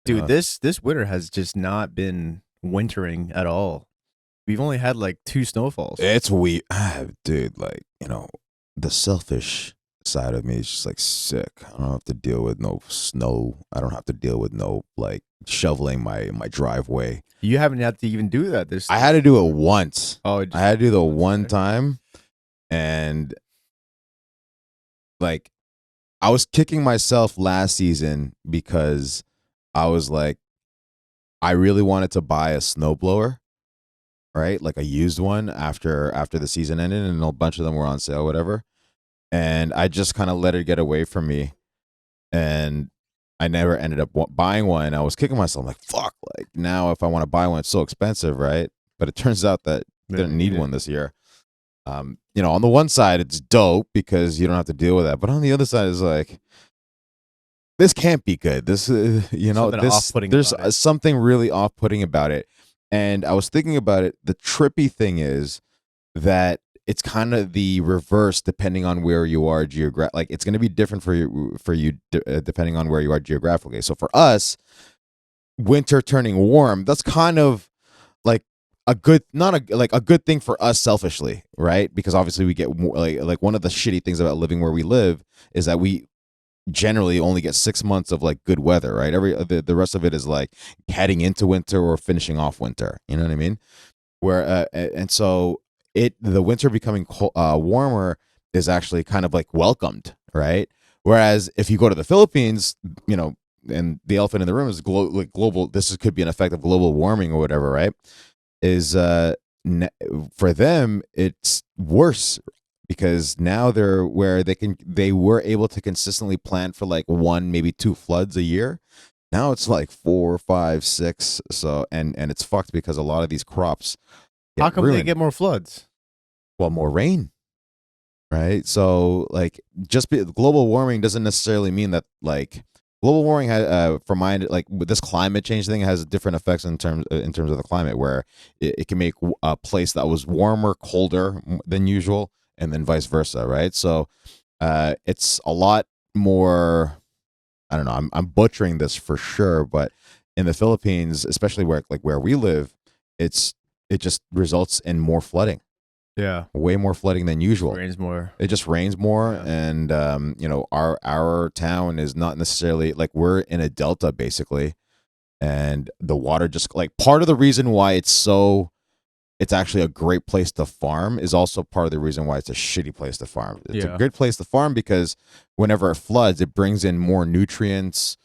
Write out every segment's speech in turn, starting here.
Dude, this winter has just not been wintering at all. We've only had like 2 snowfalls. It's weird, dude. Like the selfish side of me is just like sick. I don't have to deal with no snow. I don't have to deal with no like shoveling my driveway. You haven't had to even do that this I had to do it once. Oh, I had to do the once, one okay. time, and like I was kicking myself last season because I was like, I really wanted to buy a snowblower, right? Like a used one after the season ended, and a bunch of them were on sale, whatever. And I just kind of let it get away from me, and I never ended up buying one. I was kicking myself, like fuck. Like now, if I want to buy one, it's so expensive, right? But it turns out that I didn't need one this year. On the one side, it's dope because you don't have to deal with that, but on the other side, it's like this can't be good. This, Something off-putting there's about it. something really off-putting about it. And I was thinking about it. The trippy thing is that it's kind of the reverse depending on where you are like it's going to be different for you depending on where you are geographically. So for us, winter turning warm, that's kind of like a good not a like a good thing for us selfishly, right? Because obviously we get more like one of the shitty things about living where we live is that we generally only get 6 months of like good weather, right? The rest of it is like heading into winter or finishing off winter. You know what I mean? Where and so the winter becoming warmer is actually kind of like welcomed, right? Whereas if you go to the Philippines, and the elephant in the room is global. Could be an effect of global warming or whatever, right? Is for them it's worse because now they were able to consistently plan for like one, maybe two floods a year. Now it's like four, five, six. So and it's fucked because a lot of these crops How get come they ruined. get more floods? Well, more rain, right? So like global warming doesn't necessarily mean that like global warming for mine like with this climate change thing has different effects in terms of the climate where it can make a place that was warmer colder than usual and then vice versa, right? So it's a lot more. I don't know. I'm butchering this for sure, but in the Philippines, especially where we live, it just results in more flooding, Yeah. way more flooding than usual. Rains more. It just rains more, Yeah. and our town is not necessarily like we're in a delta basically, and the water just like part of the reason why it's actually a great place to farm is also part of the reason why it's a shitty place to farm. It's a Yeah. good place to farm because whenever it floods, it brings in more nutrients,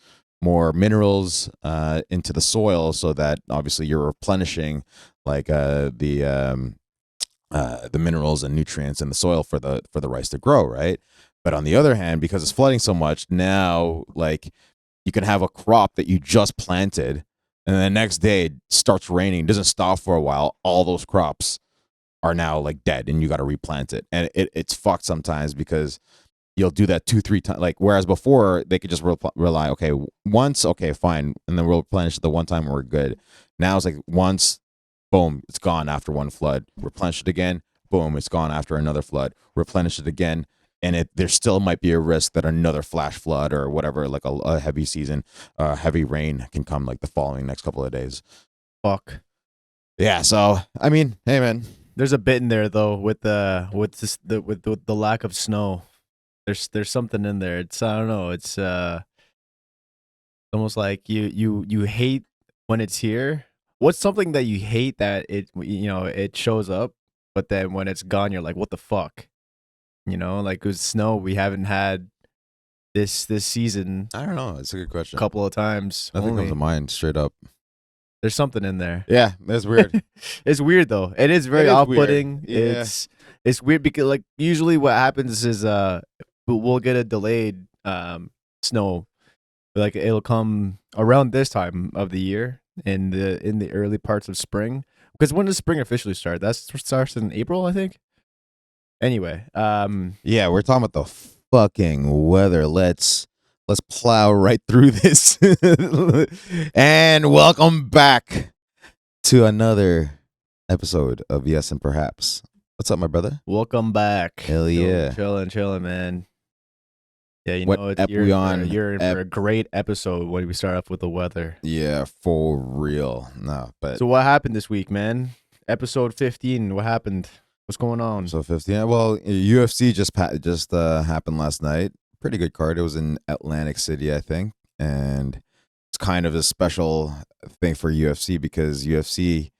more minerals into the soil, so that obviously you're replenishing like the minerals and nutrients in the soil for the rice to grow, right? But on the other hand, because it's flooding so much, now like you can have a crop that you just planted, and the next day it starts raining, doesn't stop for a while, all those crops are now like dead, and you got to replant it, and it's fucked sometimes because you'll do that 2-3 times. Like whereas before they could just rely, okay, once, okay, fine, and then we'll replenish it the one time and we're good. Now it's like once, boom, it's gone after one flood. Replenish it again, boom, it's gone after another flood. Replenish it again, and there still might be a risk that another flash flood or whatever, like a heavy season, heavy rain can come like the following next couple of days. Fuck. Yeah, so I mean, hey man, There's a bit in there though with the lack of snow. There's something in there. It's I don't know. It's almost like you hate when it's here. What's something that you hate that it shows up, but then when it's gone, you're like, what the fuck? Like with snow, we haven't had this season I don't know. It's a good a question. couple of times. Nothing comes Only to mind straight up. there's something in there. Yeah, that's weird. It's weird though. It is very It is off-putting. weird. Yeah. It's weird because like usually what happens is we'll get a delayed snow. Like it'll come around this time of the year in the early parts of spring. Because when does spring officially start? That starts in April, I think. Anyway, Yeah, we're talking about the fucking weather. Let's plow right through this. And welcome back to another episode of Yes and Perhaps. What's up, my brother? welcome back. Hell yeah. Chilling, man. Yeah, you What know, ep we on? you're in for a great episode when we start off with the weather. Yeah, for real. No, but So what happened this week, man? Episode 15. What happened? What's going on? episode 15. Well, UFC just happened last night. Pretty good card. It was in Atlantic City, I think, and it's kind of a special thing for UFC because UFC.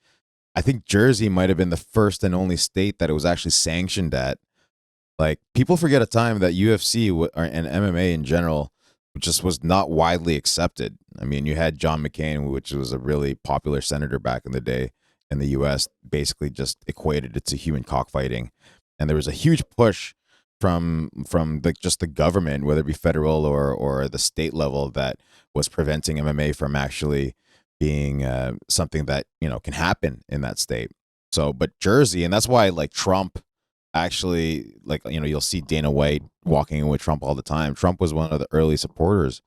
I think Jersey might have been the first and only state that it was actually sanctioned at. Like people forget a time that UFC and MMA in general just was not widely accepted. I mean, you had John McCain, which was a really popular senator back in the day in the U.S., basically just equated it to human cockfighting, and there was a huge push from just the government, whether it be federal or the state level, that was preventing MMA from actually being something that can happen in that state. So, but Jersey, and that's why like Trump actually you'll see Dana White walking in with Trump all the time. Trump was one of the early supporters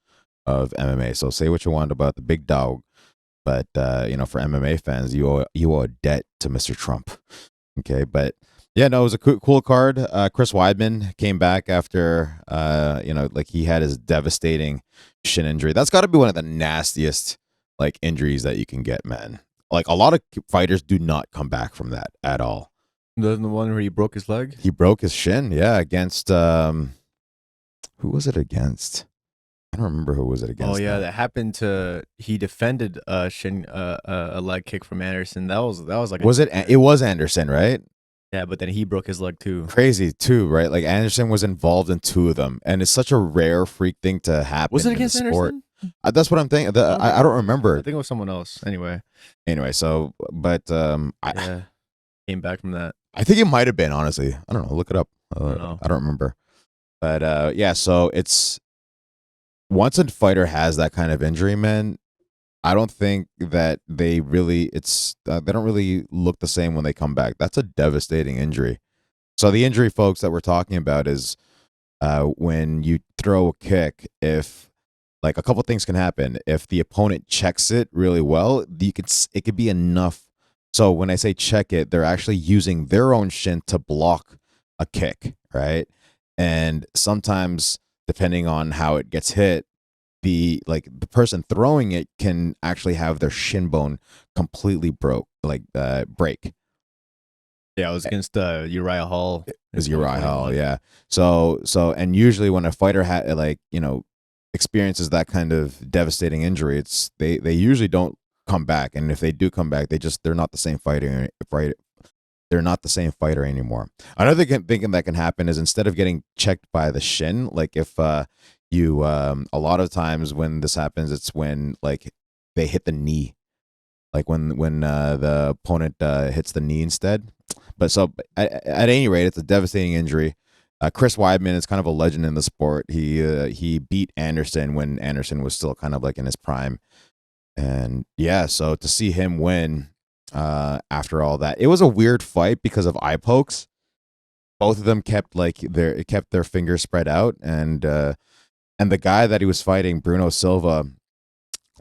of MMA. So say what you want about the big dog, but for MMA fans, you owe a debt to Mr. Trump. Okay, but yeah, no, it was a cool card. Chris Weidman came back after he had his devastating shin injury. That's got to be one of the nastiest like injuries that you can get, man. Like a lot of fighters do not come back from that at all. The one where he broke his leg? He broke his shin, yeah, against who was it against? I don't remember who was it against. Oh yeah, that happened to he defended a leg kick from Anderson. That was like it was Anderson, right? Yeah, but then he broke his leg too. Crazy too, right? Like Anderson was involved in two of them, and it's such a rare freak thing to happen. Was it against in the sport. Anderson? That's what I'm thinking. I don't remember. I think it was someone else. Anyway, so but yeah, came back from that. I think it might have been, honestly. I don't know. Look it up. I don't know. I don't remember. But yeah, so it's once a fighter has that kind of injury, man, I don't think that they don't really look the same when they come back. That's a devastating injury. So the injury, folks, that we're talking about is when you throw a kick, if like a couple things can happen. If the opponent checks it really well, it could be enough. So when I say check it, they're actually using their own shin to block a kick, right? And sometimes, depending on how it gets hit, the person throwing it can actually have their shin bone completely break. Yeah, it was against Uriah Hall. It was Uriah Hall, yeah. So and usually when a fighter experiences that kind of devastating injury, they usually don't come back, and if they do come back, they're not the same fighter, right? They're not the same fighter anymore. Another thing that can happen is instead of getting checked by the shin, like if you a lot of times when this happens, it's when like they hit the knee, like when the opponent hits the knee instead. But so at any rate, it's a devastating injury. Chris Weidman is kind of a legend in the sport. He beat Anderson when Anderson was still kind of like in his prime. And yeah, so to see him win after all that, it was a weird fight because of eye pokes. Both of them kept their fingers spread out, and the guy that he was fighting, Bruno Silva,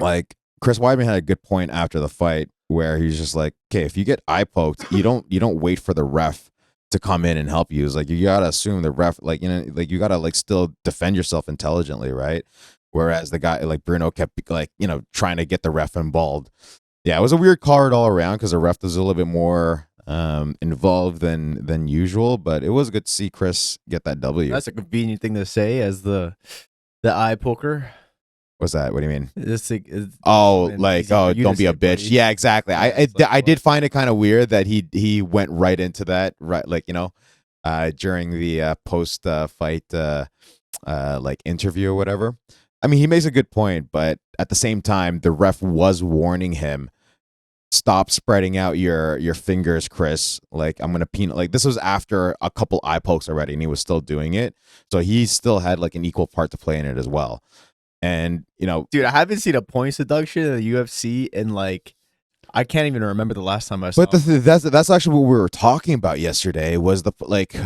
like Chris Weidman had a good point after the fight where he's just like, okay, if you get eye poked, you don't wait for the ref to come in and help you. It's like you gotta assume the ref, you gotta still defend yourself intelligently, right? Whereas the guy like Bruno kept trying to get the ref involved. Yeah, it was a weird card all around because the ref was a little bit more involved than usual, but it was good to see Chris get that W. That's a convenient thing to say as the eye poker. What's that? What do you mean? Don't be a bitch. Buddy. Yeah, exactly. I did find it kind of weird that he went right into that, right? During the post fight interview or whatever. I mean, he makes a good point, but at the same time, the ref was warning him, stop spreading out your fingers, Chris. Like, I'm going to this was after a couple eye pokes already, and he was still doing it. So he still had an equal part to play in it as well. And, dude, I haven't seen a points deduction in the UFC in I can't even remember the last time I saw. But that's actually what we were talking about yesterday was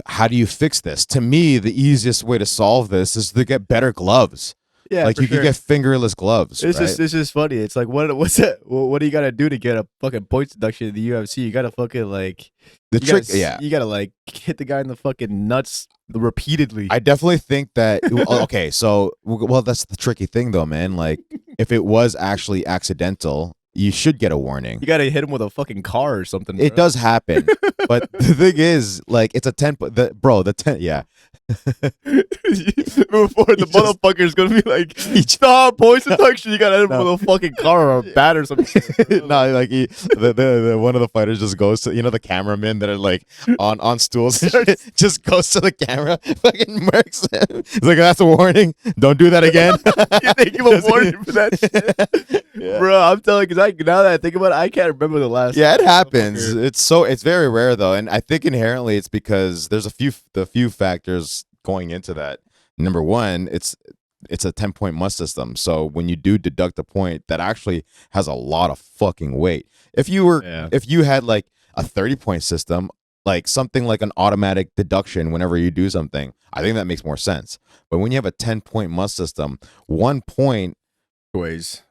how do you fix this? To me, the easiest way to solve this is to get better gloves. Yeah, Like for you sure. could get fingerless gloves, It's right? just funny. It's like what's that? What do you gotta do to get a fucking points deduction in the UFC? You gotta fucking like The trick, yeah. you gotta like hit the guy in the fucking nuts repeatedly. I definitely think that. Okay, so well, that's the tricky thing, though, man. Like, if it was actually accidental, you should get a warning. You gotta hit him with a fucking car or something. It bro. does happen, but the thing is, like, it's a 10. The 10. Yeah, Before the just- motherfucker's gonna be like, stop points deduction. You gotta hit him No. with a fucking car or a bat or something. no, like the one of the fighters just goes to the cameramen that are like on stools, and shit, just goes to the camera, fucking murks him. He's like, that's a warning. Don't do that again. They give a warning for that shit. Yeah. Bro, I'm telling you, because now that I think about it, I can't remember the last. Yeah, it time. happens. Motherfucker. It's very rare though, and I think inherently it's because there's a few factors going into that. Number one, it's a 10-point must system. So when you do deduct a point, that actually has a lot of fucking weight. If you had like a 30-point system, like something like an automatic deduction whenever you do something, I think that makes more sense. But when you have a 10-point must system, 1 point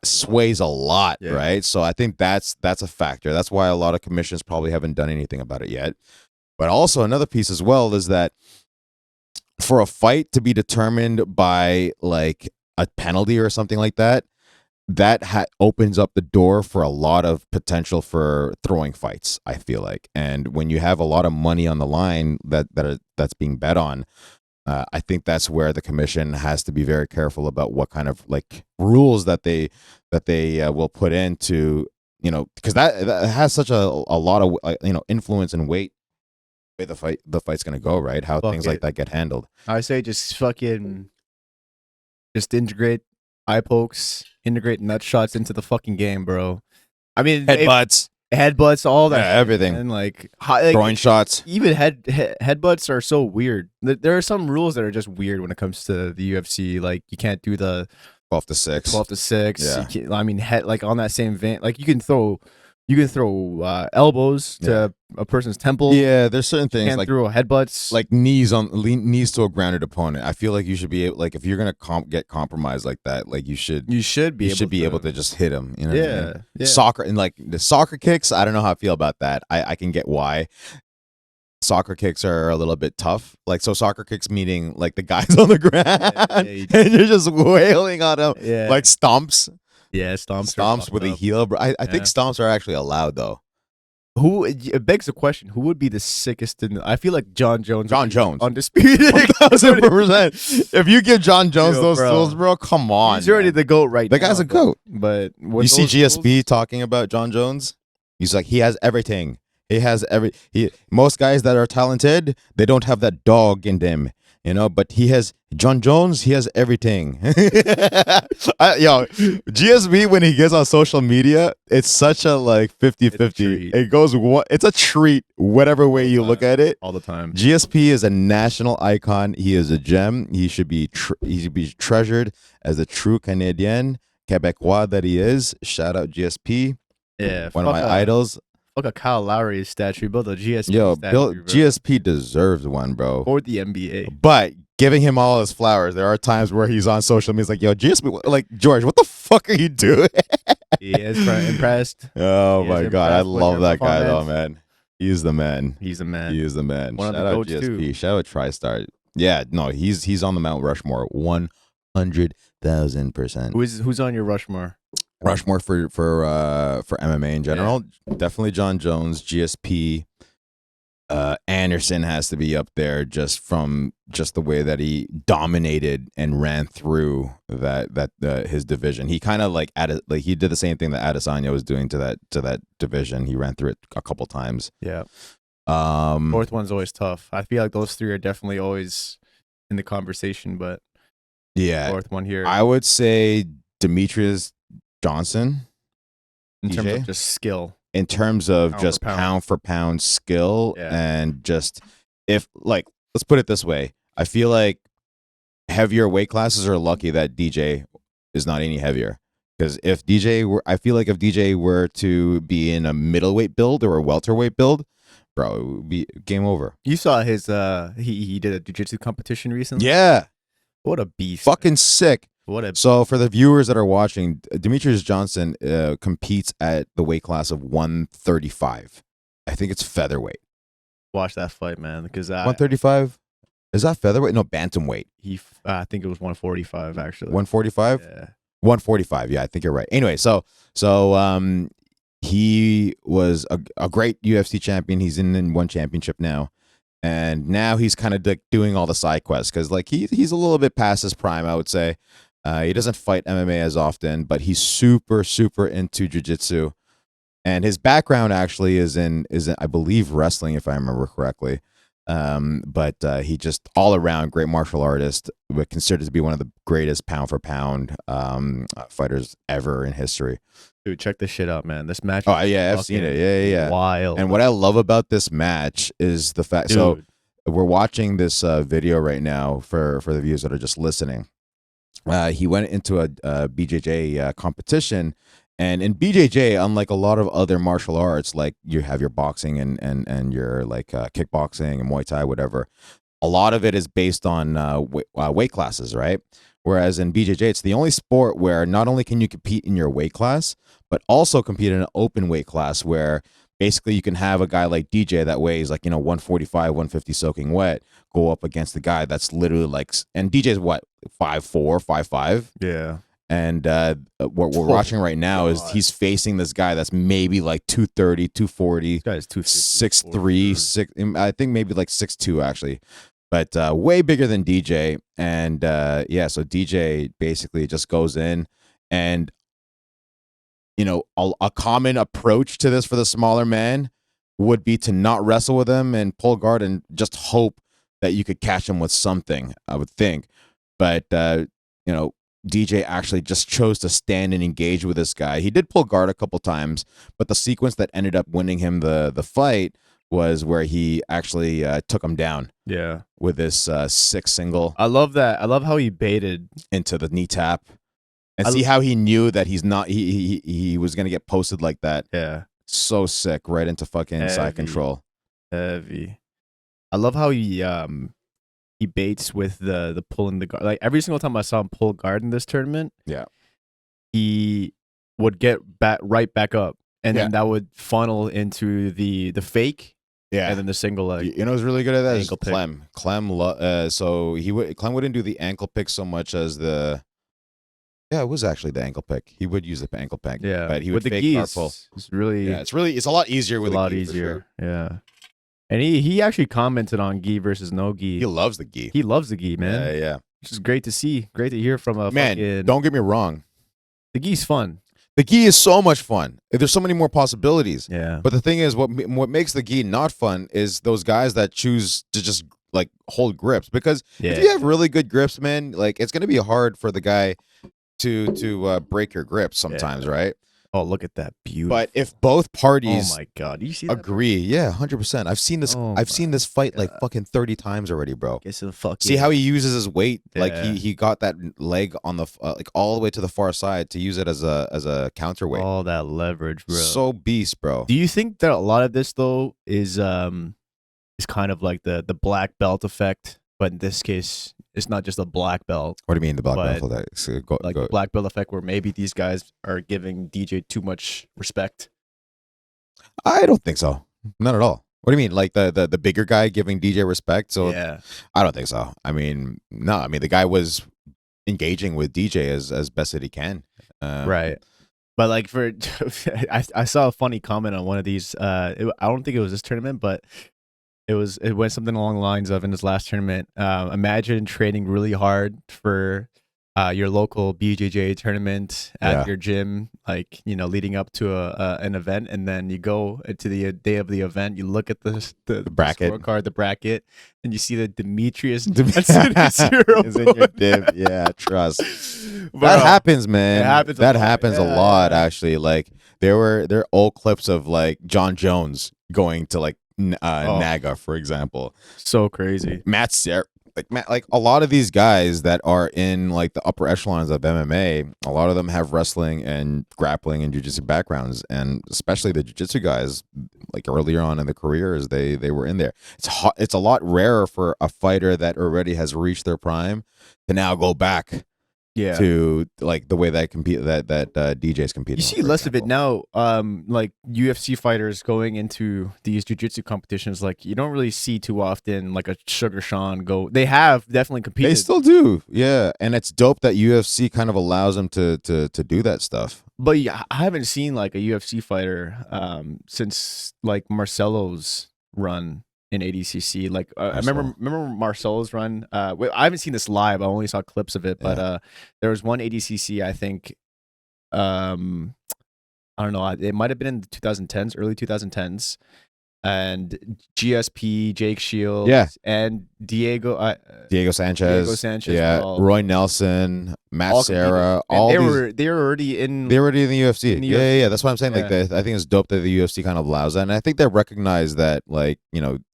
sways a lot, Yeah. right? So I think that's a factor. That's why a lot of commissions probably haven't done anything about it yet. But also another piece as well is that for a fight to be determined by like a penalty or something like that, that opens up the door for a lot of potential for throwing fights, I feel like. And when you have a lot of money on the line that's being bet on, I think that's where the commission has to be very careful about what kind of like rules that they will put into, because that has such a lot of influence and weight way the fight's gonna go, right? How Fuck things it. like that get handled. I say just integrate eye pokes, integrate nut shots into the fucking game, bro. I mean, headbutts, all that, Yeah, everything. and like Throwing shots. even headbutts are so weird. There are some rules that are just weird when it comes to the UFC. Like you can't do the 12 to 6. 12 to 6. Yeah. You can't, I mean, like on that same vein, like you can throw elbows to a person's temple. Yeah, there's certain You things can't like throw headbutts. knees to a grounded opponent. I feel like you should be able, like if you're gonna get compromised like that, like you should be able to just hit him. You know what I mean? yeah. Soccer and like the soccer kicks. I don't know how I feel about that. I can get why. Soccer kicks are a little bit tough. Like, so soccer kicks meaning like the guy's on the ground and you're just wailing on him. Yeah. Like stomps. Yeah, stomps. Stomps with a heel. Bro. I think Yeah. stomps are actually allowed though. It begs the question: who would be the sickest? I feel like John Jones. John Jones. Undisputed. 1000%. If you give John Jones Yo, those bro. tools, bro, come on. He's already man. the GOAT right The now. guy's a goat. But You see GSP talking about John Jones? He's like, he has everything. He has most guys that are talented, they don't have that dog in them, but John Jones, he has everything. GSP, when he gets on social media, it's such a like 50-50. treat. It's a treat, whatever way you look at it. all the time. GSP is a national icon. He is a gem. He should be treasured as a true Canadian, Quebecois that he is. Shout out GSP. Yeah, One of my idols. Fuck a Kyle Lowry statue, build a GSP Yo, statue, Bill, bro. GSP deserves one, bro. Or the NBA. But giving him all his flowers, there are times where he's on social media, he's like, yo, GSP, like, George, what the fuck are you doing? He is impressed. Oh He my is God, I impressed with love your that guy though, performance. man. He's the man. He's a man. He is the man. One of Shout the out goats, GSP. too. Shout out TriStar. Yeah, no, he's on the Mount Rushmore, 100,000%. Who's on your Rushmore? Rushmore for MMA in general, definitely John Jones, GSP. Anderson has to be up there just from the way that he dominated and ran through his division. He kind of like he did the same thing that Adesanya was doing to that division. He ran through it a couple times. Yeah. Fourth one's always tough. I feel like those three are definitely always in the conversation, but yeah, fourth one here I would say Demetrius Johnson in terms DJ? of just skill. in terms of Pound just for pound. pound for pound skill Yeah. and just if like let's put it this way. I feel like heavier weight classes are lucky that DJ is not any heavier. Because if DJ were to be in a middleweight build or a welterweight build, bro, it would be game over. You saw his he did a jiu-jitsu competition recently. Yeah. What a beast. Fucking sick. What a So for the viewers that are watching, Demetrius Johnson competes at the weight class of 135. I think it's featherweight. watch that fight, man. Because 135? Is that featherweight? No, bantamweight. I think it was 145 actually. 145? Yeah. 145. Yeah, I think you're right. Anyway, so he was a great UFC champion. He's in one championship now. And now he's kind of doing all the side quests because like he's a little bit past his prime, I would say. He doesn't fight MMA as often, but he's super, super into jiu-jitsu. And his background actually is in I believe wrestling, if I remember correctly. But he just all around great martial artist, but considered to be one of the greatest pound for pound fighters ever in history. Dude, check this shit out, man. This match. Oh yeah, I've seen it. Yeah. Wild. And what I love about this match is the fact. Dude. So we're watching this video right now for the viewers that are just listening. He went into a BJJ competition. And in BJJ, unlike a lot of other martial arts, like you have your boxing and your like kickboxing and Muay Thai, whatever, a lot of it is based on weight classes, right? Whereas in BJJ, it's the only sport where not only can you compete in your weight class, but also compete in an open weight class where basically you can have a guy like DJ that weighs like, 145, 150 soaking wet go up against the guy that's literally like, and DJ's what, 5'4", 5'5"? Yeah. And what we're watching right now is he's facing this guy that's maybe like 230, 240, this guy's 6'3", 6, I think maybe like 6'2", actually, but way bigger than DJ. And so DJ basically just goes in, and a common approach to this for the smaller man would be to not wrestle with him and pull guard and just hope that you could catch him with something, I would think. But DJ actually just chose to stand and engage with this guy. He did pull guard a couple times, but the sequence that ended up winning him the fight was where he actually took him down. Yeah. With this 6 single. I love that. I love how he baited into the knee tap. And see how he knew that he was going to get posted like that. Yeah. So sick, right into fucking side control. Heavy. I love how he baits with the pulling the guard. Like every single time I saw him pull guard in this tournament, yeah, he would get right back up, and then that would funnel into the fake, and then the single leg. Who's really good at that is Clem. So Clem wouldn't do the ankle pick so much as the. Yeah, it was actually the ankle pick. He would use the ankle pick. Yeah, but he would with fake the guard pull. It's really it's a lot easier with a lot easier. Sure. Yeah. And he actually commented on gi versus no gi. He loves the gi. He loves the gi, man. Yeah. Which is great to see. Great to hear from a man. Don't get me wrong. The gi's fun. The gi is so much fun. There's so many more possibilities. Yeah. But the thing is, what makes the gi not fun is those guys that choose to just like hold grips. Because if you have really good grips, man, like it's gonna be hard for the guy to break your grip sometimes, right? Oh, look at that beauty! But if both parties, oh my god, you see that, agree, yeah, 100%. I've seen this. I've seen this fight like fucking 30 times already, bro. See how he uses his weight? Yeah. Like he got that leg on the like all the way to the far side to use it as a counterweight. All that leverage, bro. So beast, bro. Do you think that a lot of this though is kind of like the black belt effect? But in this case, it's not just a black belt. What do you mean the black belt effect? So the black belt effect, where maybe these guys are giving DJ too much respect. I don't think so. Not at all. What do you mean? Like the bigger guy giving DJ respect? So yeah, I don't think so. I mean, no. I mean, the guy was engaging with DJ as best that he can. Right. But like I saw a funny comment on one of these. I don't think it was this tournament, but. It went something along the lines of, in his last tournament, imagine training really hard for your local BJJ tournament at your gym, like, leading up to an event, and then you go to the day of the event, you look at the bracket, scorecard, the bracket, and you see that Demetrius Johnson is in your div. Yeah, trust. That happens, man. That happens a lot, actually. Like there are old clips of like John Jones going to like Naga, for example. So crazy. Matt, like a lot of these guys that are in like the upper echelons of MMA, a lot of them have wrestling and grappling and jiu-jitsu backgrounds, and especially the jiu-jitsu guys, like earlier on in their careers, they were in there. It's a lot rarer for a fighter that already has reached their prime to now go back Yeah. to like the way that DJs You competing, see for less of it example. now. Like UFC fighters going into these jiu-jitsu competitions, like you don't really see too often like a Sugar Sean go. They have definitely They competed, still do, yeah, and it's dope that UFC kind of allows them to do that stuff. but yeah, I haven't seen like a UFC fighter since like Marcelo's run in ADCC. Like I Marcel, remember Marcelo's run. I haven't seen this live. I only saw clips of it, but yeah. there was one ADCC. I think um, I don't know. It might have been in the 2010s, early 2010s, and GSP, Jake Yeah, Shields, and Diego Diego Sanchez, Sanchez were yeah, Roy Nelson, Matt all competed, Serra, and all these. they were already They're already in the in UFC. the Yeah, yeah, UFC. yeah. That's what I'm saying. Like, Yeah. I think it's dope that the UFC kind of allows that, and I think they recognize that, like,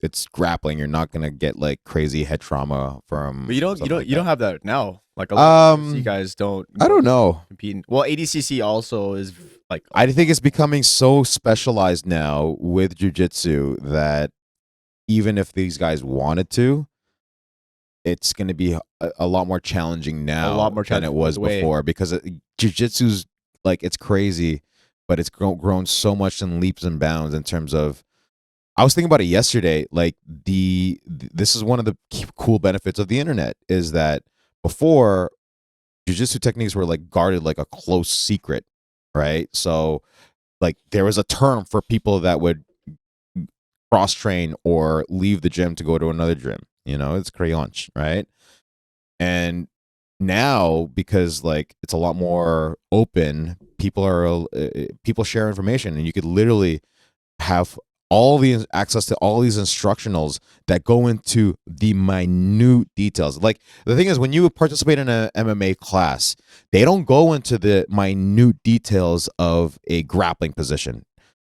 it's grappling. You're not gonna get like crazy head trauma But from something like you don't that. have that now. Like a lot of UFC Um, guys don't I don't go know. competing. Well, ADCC also is like I think it's becoming so specialized now with jujitsu that even if these guys wanted to, it's going to be a lot more challenging a lot now more than it challenging because was the way. before because jiu-jitsu's like it's crazy, but it's grown so much in leaps and bounds in terms of. I was thinking about it yesterday. Like this is one of the cool benefits of the internet is that before jiu-jitsu techniques were like guarded like a close secret, right? So like there was a term for people that would cross train or leave the gym to go to another gym. It's crayonch, right? And now because like it's a lot more open, people share information, and you could literally have all the access to all these instructionals that go into the minute details. Like the thing is, when you participate in a MMA class, they don't go into the minute details of a grappling position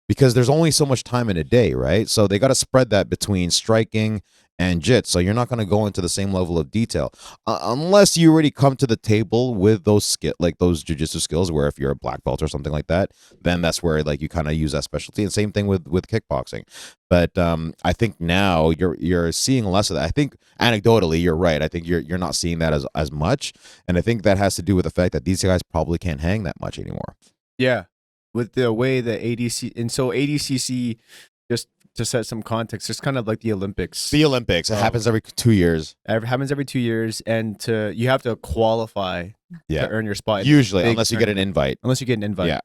because there's only so much time in a day, right? So they got to spread that between striking and jits. So you're not going to go into the same level of detail unless you already come to the table with those like those jujitsu skills. Where if you're a black belt or something like that, then that's where like you kind of use that specialty. And same thing with kickboxing. But I think now you're seeing less of that. I think anecdotally you're right. I think you're not seeing that as much, and I think that has to do with the fact that these guys probably can't hang that much anymore. Yeah, with the way the ADC and so ADCC, just to set some context, it's kind of like the Olympics. The Olympics, it happens every 2 years. Happens every 2 years, and you have to qualify Yeah, to earn your spot. usually, unless you get an invite. Unless you get an invite. Yeah.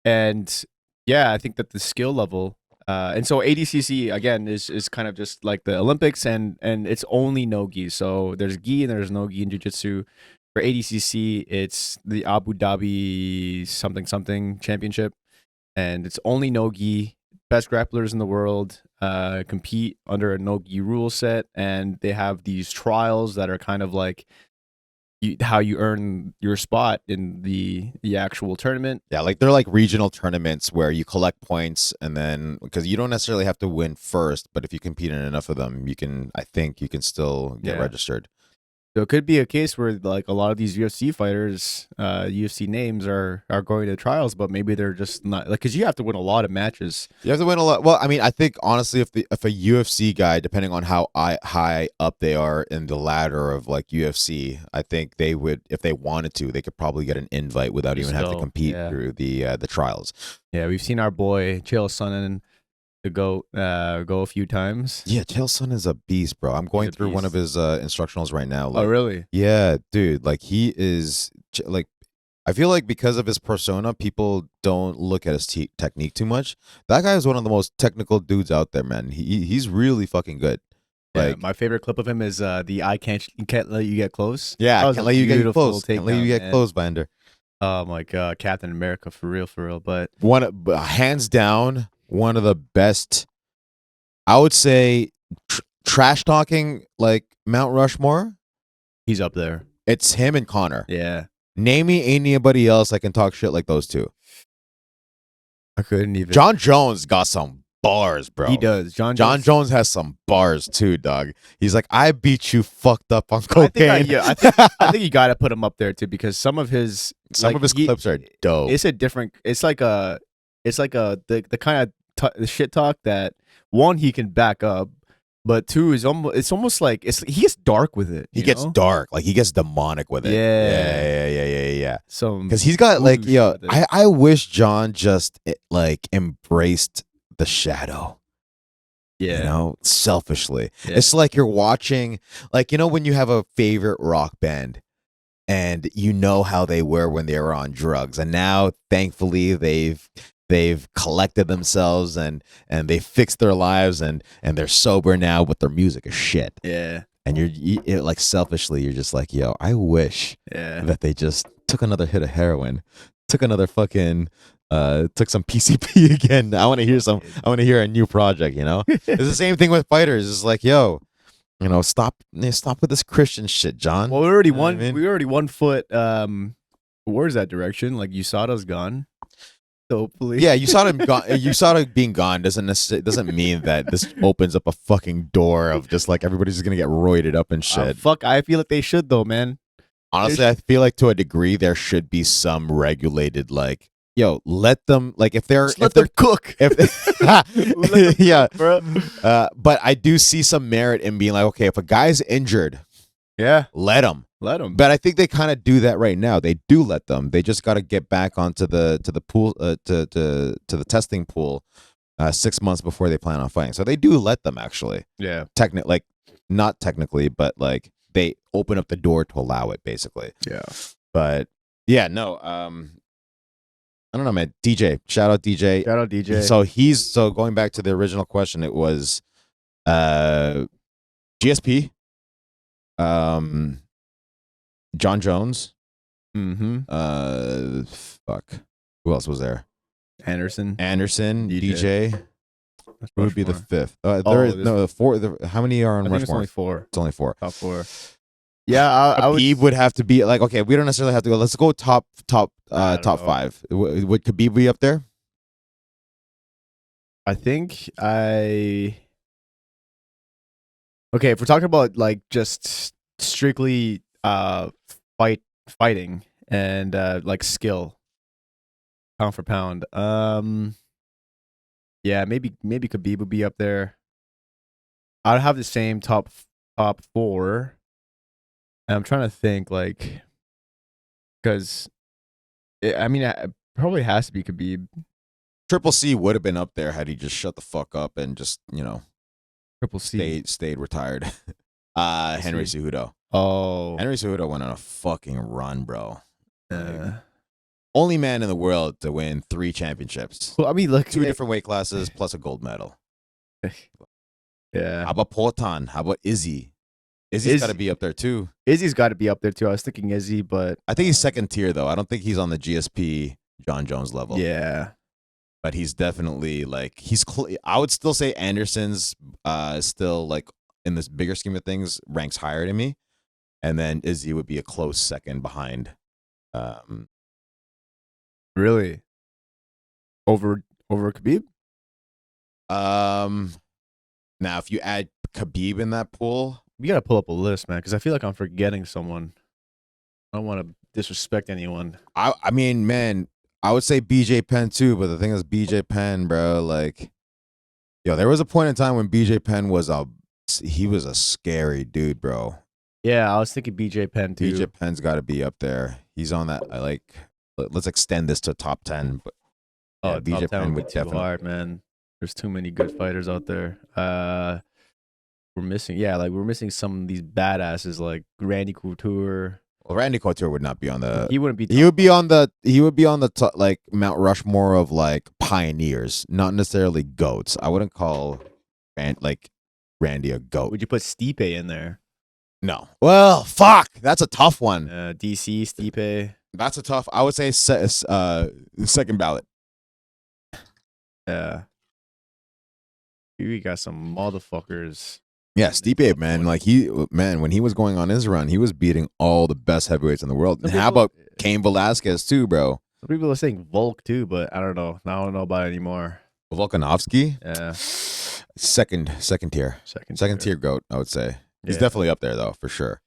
And yeah, I think that the skill level, and so ADCC again is kind of just like the Olympics, and it's only no gi. So there's gi and there's no gi in jiu-jitsu. For ADCC, it's the Abu Dhabi something something championship, and it's only no gi. Best grapplers in the world compete under a no gi rule set, and they have these trials that are kind of like how you earn your spot in the actual tournament. Yeah, like they're like regional tournaments where you collect points, and then because you don't necessarily have to win first, but if you compete in enough of them, I think you can still get registered. So it could be a case where like a lot of these UFC fighters, UFC names are going to trials, but maybe they're just not like because you have to win a lot of matches. You have to win a lot. Well, I mean, I think honestly, if a UFC guy, depending on how high up they are in the ladder of like UFC, I think they would, if they wanted to, they could probably get an invite without even have to compete through the trials. Yeah, we've seen our boy Chael Sonnen to go a few times. Yeah, Chael Sonnen is a beast, bro. I'm going through one of his instructionals right now. Like, oh, really? Yeah, dude. Like he is like. I feel like because of his persona, people don't look at his technique too much. That guy is one of the most technical dudes out there, man. He's really fucking good. Yeah, Like my favorite clip of him is the "I can't let you get close." Yeah, can't let you get close. Can't let you get close, Binder. Oh my god, Captain America for real, for real. But hands down, one of the best. I would say trash talking like Mount Rushmore. He's up there. It's him and Connor. Yeah. Name me anybody else that can talk shit like those two. I couldn't even. John Jones got some bars, bro. He does. John Jones has some bars too, dog. He's like, I beat you fucked up on cocaine. I think you got to put him up there too because some of his clips are dope. It's a different. It's like the kind of the shit talk that one he can back up, But 2 is almost like he gets dark with it. He you gets know? dark, like he gets demonic with it. Yeah. Yeah. Some Because he's got like, voodoo shit yo, with it. I wish John just like embraced the shadow. Yeah. You know, selfishly. Yeah. It's like you're watching, like, you know, when you have a favorite rock band and you know how they were when they were on drugs, and now thankfully they've collected themselves and they fixed their lives and they're sober now, but their music is shit. Yeah. And like selfishly, you're just like, yo, I wish Yeah. that they just took another hit of heroin, took another fucking took some PCP again. I want to hear a new project, you know? It's the same thing with fighters. It's like, yo, you know, stop with this Christian shit, John. Well, we already You know what won. I mean? We already 1 foot towards that direction. Like USADA's gone. So hopefully. Yeah, you saw him gone. You saw it being gone doesn't mean that this opens up a fucking door of just like everybody's just gonna get roided up and shit. Fuck, I feel like they should though, man. Honestly, I feel like to a degree there should be some regulated, like, yo, let them, like, if they're Just let them cook. Yeah, Bro. but I do see some merit in being like, okay, if a guy's injured, Yeah. let him. Let them. But I think they kind of do that right now. They do let them. They just got to get back onto the pool to the testing pool 6 months before they plan on fighting. So they do let them actually. Yeah. Like not technically, but like they open up the door to allow it basically. Yeah. But yeah, no. I don't know, man. DJ, shout out DJ. Shout out DJ. So going back to the original question, it was GSP. John Jones. Mm-hmm. Fuck. Who else was there? Anderson. DJ. That's Who would be the Rushmore. fifth? this- The four. How many are on I think it's Rushmore? only 4. It's only 4. Top 4. Yeah, I would. Khabib would have to be like, okay, we don't necessarily have to go. Let's go top don't know. 5. Would Khabib be up there? I think I. Okay, if we're talking about like just strictly fighting and like skill, pound for pound. Yeah, maybe Khabib would be up there. I'd have the same top 4. And I'm trying to think like, because I mean, it probably has to be Khabib. Triple C would have been up there had he just shut the fuck up and just, you know, Triple C. stayed retired. Henry See. Cejudo. Oh, Henry Cejudo went on a fucking run, bro. uh, Only man in the world to win 3 championships. well, I mean, look, 2 different weight classes plus a gold medal. yeah. How about Poatan? How about Izzy? Izzy's got to be up there too. Izzy's got to be up there too. I was thinking Izzy, but I think he's second tier though. I don't think he's on the GSP John Jones level. yeah, But he's definitely like I would still say Anderson's still like in this bigger scheme of things ranks higher than me, and then Izzy would be a close second behind. really over Khabib. Now if you add Khabib in that pool, You gotta pull up a list, man, because I feel like I'm forgetting someone. I don't want to disrespect anyone. I mean, man, I would say BJ Penn too, but the thing is, BJ Penn, bro, like, yo, there was a point in time when BJ Penn was a scary dude, bro. Yeah, I was thinking BJ Penn too. BJ Penn's got to be up there. He's on that. I like. Let's extend this to top 10. But yeah, BJ BJ Penn would too definitely. hard, man. There's too many good fighters out there. We're missing some of these badasses like Randy Couture. Well, Randy Couture would not be on the. He wouldn't be. He would be on the top, like Mount Rushmore of like pioneers, not necessarily goats. I wouldn't call Randy a goat. Would you put Stipe in there? No. Well, fuck. That's a tough one. DC Stipe. That's a tough. I would say second ballot. Yeah. We got some motherfuckers. Yeah, Stipe, man. Like when he was going on his run, he was beating all the best heavyweights in the world. And how about Cain Velasquez too, bro? Some people are saying Volk too, but I don't know. I don't know about it anymore. Volkanovski? Yeah. Second tier. Second tier goat, I would say. He's definitely up there though, for sure.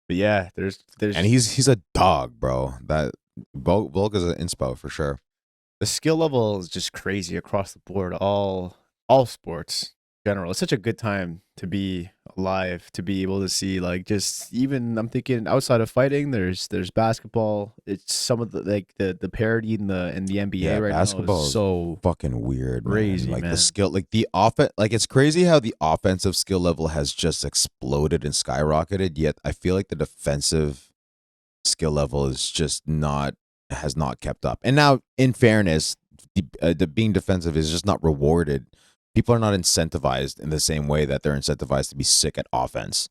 But yeah, there's and he's a dog, bro. That Volk is an inspo for sure. The skill level is just crazy across the board. All sports. general. It's such a good time to be alive, to be able to see like just even I'm thinking outside of fighting, there's basketball. It's some of the like the parity in the NBA Yeah, right now is basketball is so fucking weird, man. crazy, Like the man. skill, like the offense, like it's crazy how the offensive skill level has just exploded and skyrocketed. Yet I feel like the defensive skill level is just not has not kept up. And now, in fairness, the being defensive is just not rewarded. People are not incentivized in the same way that they're incentivized to be sick at offense,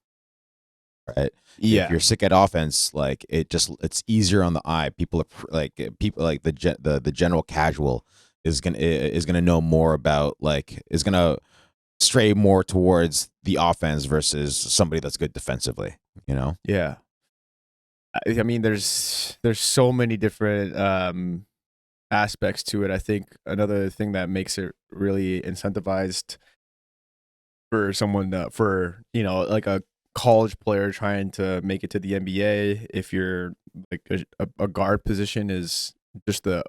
right? If Yeah. you're sick at offense, like it's easier on the eye. People are people like the general casual is gonna know more about like is gonna stray more towards the offense versus somebody that's good defensively. You know? Yeah. I mean there's so many different aspects to it. I think another thing that makes it really incentivized for someone for like a college player trying to make it to the NBA, if you're like a guard position, is just the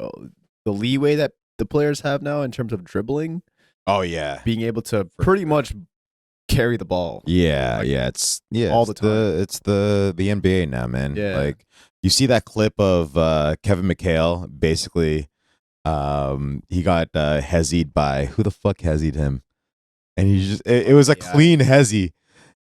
leeway that the players have now in terms of dribbling, Oh yeah, being able to for pretty sure. much carry the ball Yeah, like yeah, it's all the time. it's the NBA now, man. Yeah. Like you see that clip of Kevin McHale basically he got hezzied by who the fuck hezzied him? And he just it was a Yeah. clean hezzy.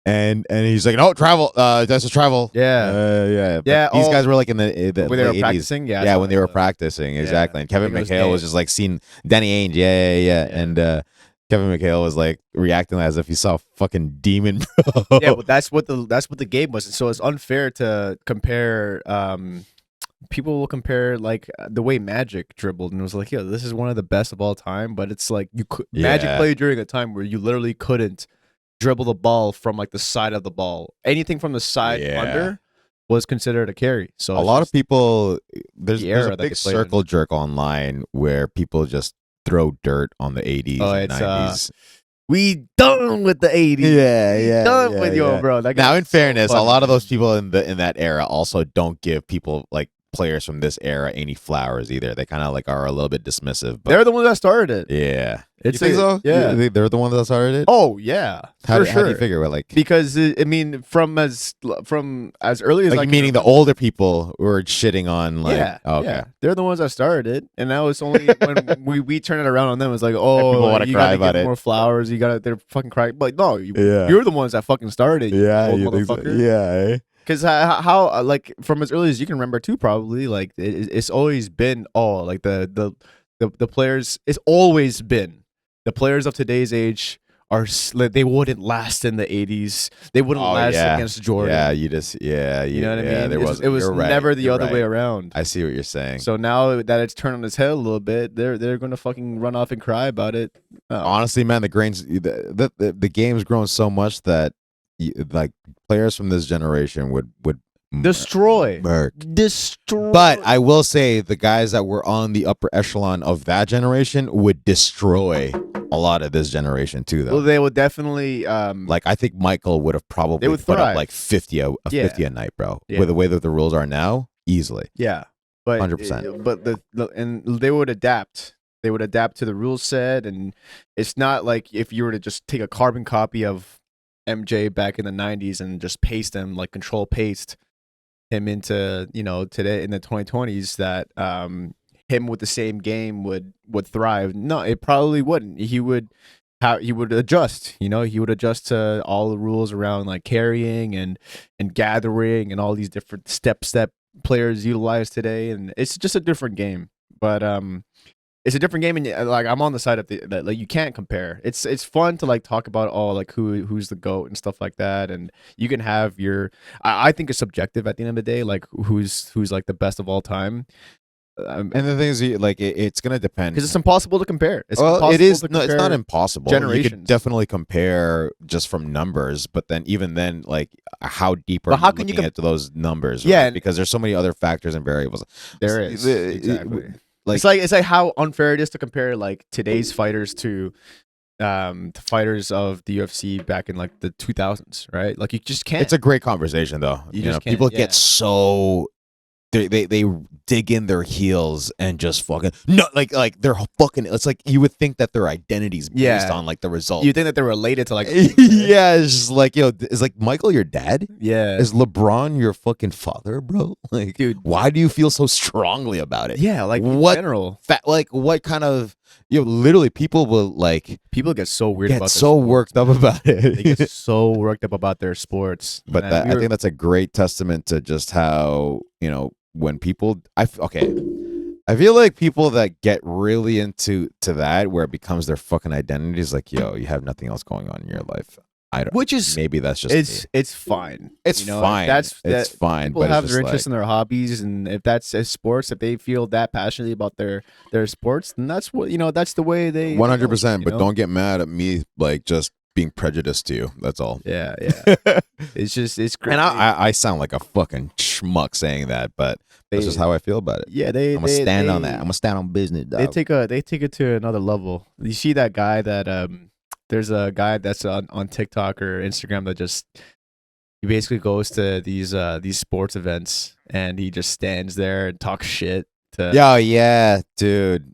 And he's like, "No, travel that's a travel." Yeah. Yeah, but Yeah. these Oh, guys were like in the when they were late 80s. practicing, yeah, I Yeah, saw when they that were clip. practicing, Yeah. exactly. And I Kevin think it was McHale was Dave. just like seeing Danny Ainge, yeah. Yeah. And Kevin McHale was like reacting as if he saw a fucking demon, bro. Yeah, well, that's what the game was. So it's unfair to compare. People will compare like the way Magic dribbled, and it was like, yeah, this is one of the best of all time. But it's like Magic Yeah, played during a time where you literally couldn't dribble the ball from like the side of the ball. Anything from the side yeah. under was considered a carry. So A it's lot of just people the there's a era that they big played in. circle jerk online where people just throw dirt on the 80s Oh, and it's 90s. we done with the 80s. Yeah, We yeah, done yeah, with yo, yeah. bro. That Now, guy's in so fairness, a funny, lot of those man. people in that era also don't give people like players from this era any flowers either. They kind of like are a little bit dismissive. But They're the ones that started it. yeah, you It's think so? yeah. They're the ones that started it. Oh yeah, How for do, sure. how do you figure? Well, like Because I mean, from as early as I like can meaning the remember. older people were shitting on like Yeah, okay. yeah, they're the ones that started it, and now it's only when we turn it around on them. It's like, And people oh, want to you cry gotta about give it. more flowers. You gotta, they're fucking crying. But no, Yeah, you're the ones that fucking started. You yeah, old you think so? motherfucker. Yeah, eh? Because how like from as early as you can remember too, probably like it's always been like the players. It's always been the players of today's age like, they wouldn't last in the 80s. They wouldn't Oh last yeah, against Jordan. yeah. You just yeah, You know what I mean? There was It was you're right, never the you're other way right. around. I see what you're saying. So now that it's turned on its head a little bit, they're gonna fucking run off and cry about it. Oh. Honestly, man, the game's grown so much that like players from this generation would Destroy. destroy. But I will say the guys that were on the upper echelon of that generation would destroy a lot of this generation too, though. Well, they would definitely like I think Michael would have probably they would put up thrive. like 50 a Yeah. 50 a night, bro. Yeah. With the way that the rules are now, easily. Yeah, but 100%. But and they would adapt. They would adapt to the rule set, and it's not like if you were to just take a carbon copy of MJ back in the '90s and just paste him like control paste him into today in the 2020s that him with the same game would thrive. No, it probably wouldn't. He would adjust. He would adjust to all the rules around like carrying and gathering and all these different steps that players utilize today, and it's just a different game. But it's a different game, and like I'm on the side of that like you can't compare. It's fun to like talk about like who's the GOAT and stuff like that, and you can have your. I think it's subjective at the end of the day, like who's like the best of all time. And the thing is, like, it's gonna depend Because it's impossible to compare. It's well, impossible it is. to No, it's not compare impossible. You could generations. definitely compare just from numbers, but then even then, like, how deep are But how you can you looking at those numbers? Yeah, right? and- Because there's so many other factors and variables. There is exactly. Like, It's like how unfair it is to compare like today's fighters to fighters of the UFC back in like the 2000s, right? Like you just can't. it's a great conversation, though. You You know, just can't, people yeah. get so they dig in their heels and just fucking no, like they're fucking. It's like you would think that their identity's based Yeah. on like the result. You think that they're related to like Yeah, it's just like, is like Michael your dad? yeah. Is LeBron your fucking father, bro? Like, Dude. why do you feel so strongly about it? Yeah, like in what general. like what kind of literally people will like People get so weird get about their so sports, worked up man. about They get it. so worked up about their sports. But Man, that I think that's a great testament to just how, when people I feel like people that get really into that where it becomes their fucking identity is like, yo, you have nothing else going on in your life. I don't. which is Maybe that's just it's fine. It's You know, if fine. That's It's that fine. people But have it's their just interest like, in their hobbies, and if that's sports, if they feel that passionately about their sports, then that's what that's the way they 100%. go, But don't get mad at me, like just being prejudiced to you. That's all. Yeah, yeah. It's great. And I sound like a fucking schmuck saying that, but that's just how I feel about it. Yeah, I'm gonna stand on that. I'm gonna stand on business, dog. they take it to another level. You see that guy that there's a guy that's on TikTok or Instagram that just he basically goes to these sports events and he just stands there and talks shit to Yeah, dude.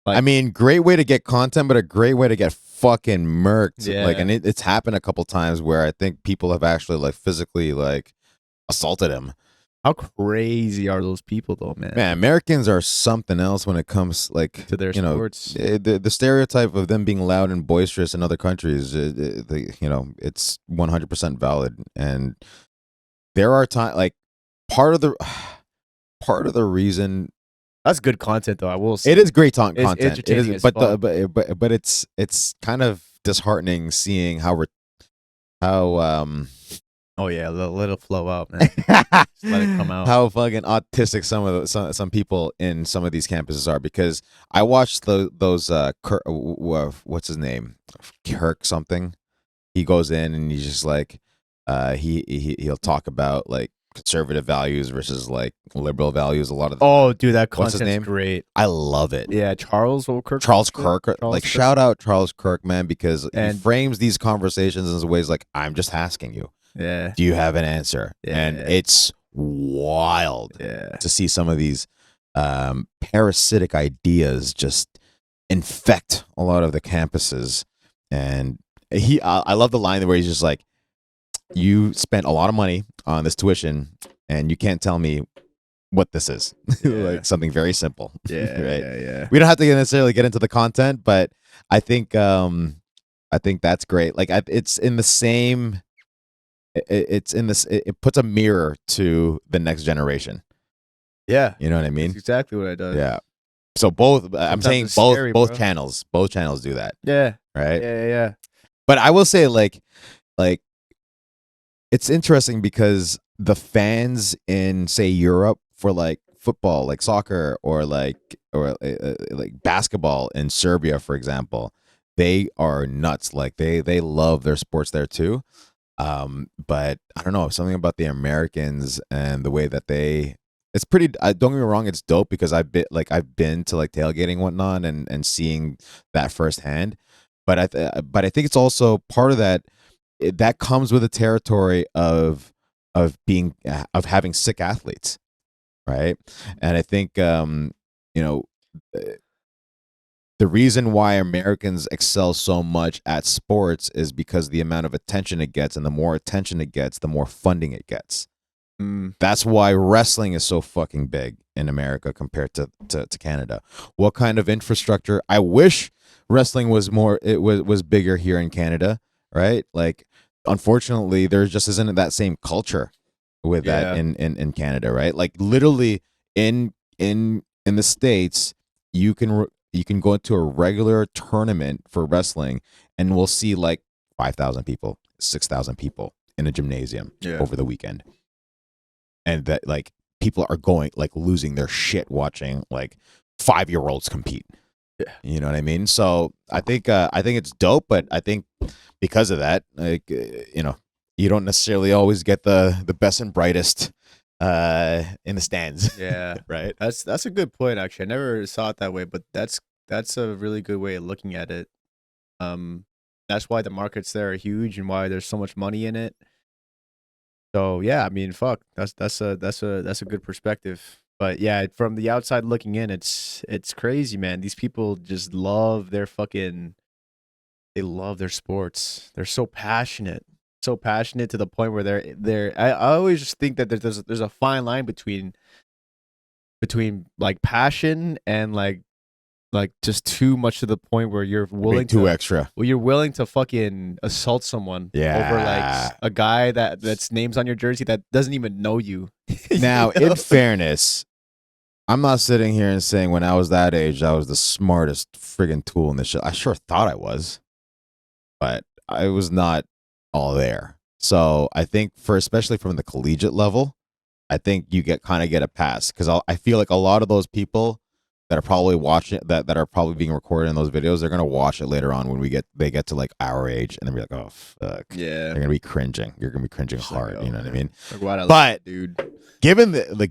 Like- I mean, great way to get content, but a great way to get fucking murked. Yeah. Like, and it's happened a couple times where I think people have actually like physically like assaulted him. How crazy are those people though, man? Man, Americans are something else when it comes like To their sports. The stereotype of them being loud and boisterous in other countries, it's 100% valid. And there are times like part of the reason That's good content though. I will say it is great content. It entertaining is, as but fuck. but it's kind of disheartening seeing how Oh yeah, let it flow out, man. Just let it come out. how fucking autistic some people in some of these campuses are, because I watched those Kirk, what's his name, Kirk something. He goes in and he's just like he'll talk about like conservative values versus like liberal values a lot of the Oh, dude, that What's his content's name? great. I love it. Yeah, Charles Kirk. Charles Kirk, like Kirk. shout out Charles Kirk, man, because he And- frames these conversations in ways like, I'm just asking you, Yeah, do you have an answer? And Yeah. it's wild yeah. to see some of these parasitic ideas just infect a lot of the campuses. And I love the line where he's just like, you spent a lot of money on this tuition and you can't tell me what this is. Yeah. Like something very simple. Yeah, right? yeah. We don't have to necessarily get into the content, but I think that's great. Like it's in the same. It's in this. It puts a mirror to the next generation. Yeah, You know what I mean? that's exactly what I do. Yeah. So both. I'm Sometimes saying it's both. scary, Both bro. channels. Both channels do that. Yeah, Right. yeah. But I will say, like, it's interesting because the fans in, say, Europe for like football, like soccer, or like basketball in Serbia, for example, they are nuts. Like they love their sports there too. But I don't know, something about the Americans and the way that it's pretty. Don't get me wrong, it's dope because I've been to like tailgating and whatnot and seeing that firsthand. But I think it's also part of that. That comes with the territory of having sick athletes, right? And I think the reason why Americans excel so much at sports is because the amount of attention it gets, and the more attention it gets, the more funding it gets. That's why wrestling is so fucking big in America compared to Canada. What kind of infrastructure? I wish wrestling was bigger here in Canada, right? Like, unfortunately, there just isn't that same culture with that in Canada, right? Like, literally in the States, you can go into a regular tournament for wrestling and we'll see like 5,000 people, 6,000 people in a gymnasium over the weekend. And that, like, people are going, like, losing their shit watching like 5-year-olds compete. Yeah. You know what I mean? So I think it's dope, but I think because of that, like, you don't necessarily always get the best and brightest in the stands. Yeah. Right. That's a good point. Actually, I never saw it that way, but that's a really good way of looking at it. That's why the markets there are huge and why there's so much money in it. So yeah, I mean, fuck, that's a good perspective. But yeah, from the outside looking in, it's crazy, man. These people just love their fucking they love their sports. They're so passionate to the point where they're. I always just think that there's a fine line between like passion and like just too much to the point where you're willing Too to extra. well, you're willing to fucking assault someone over like Yeah. a guy that's names on your jersey that doesn't even know you. You Now, know? in fairness, I'm not sitting here and saying when I was that age I was the smartest friggin' tool in this shit. I sure thought I was, but I was not all there. So I think for especially from the collegiate level, I think you get a pass because I feel like a lot of those people that are probably watching that are probably being recorded in those videos, they're gonna watch it later on when they get to like our age and they'll be like, oh fuck, Yeah, they're gonna be cringing. You're gonna be cringing Just like, hard. oh, You know what I man. mean? Like, why'd I like But that dude.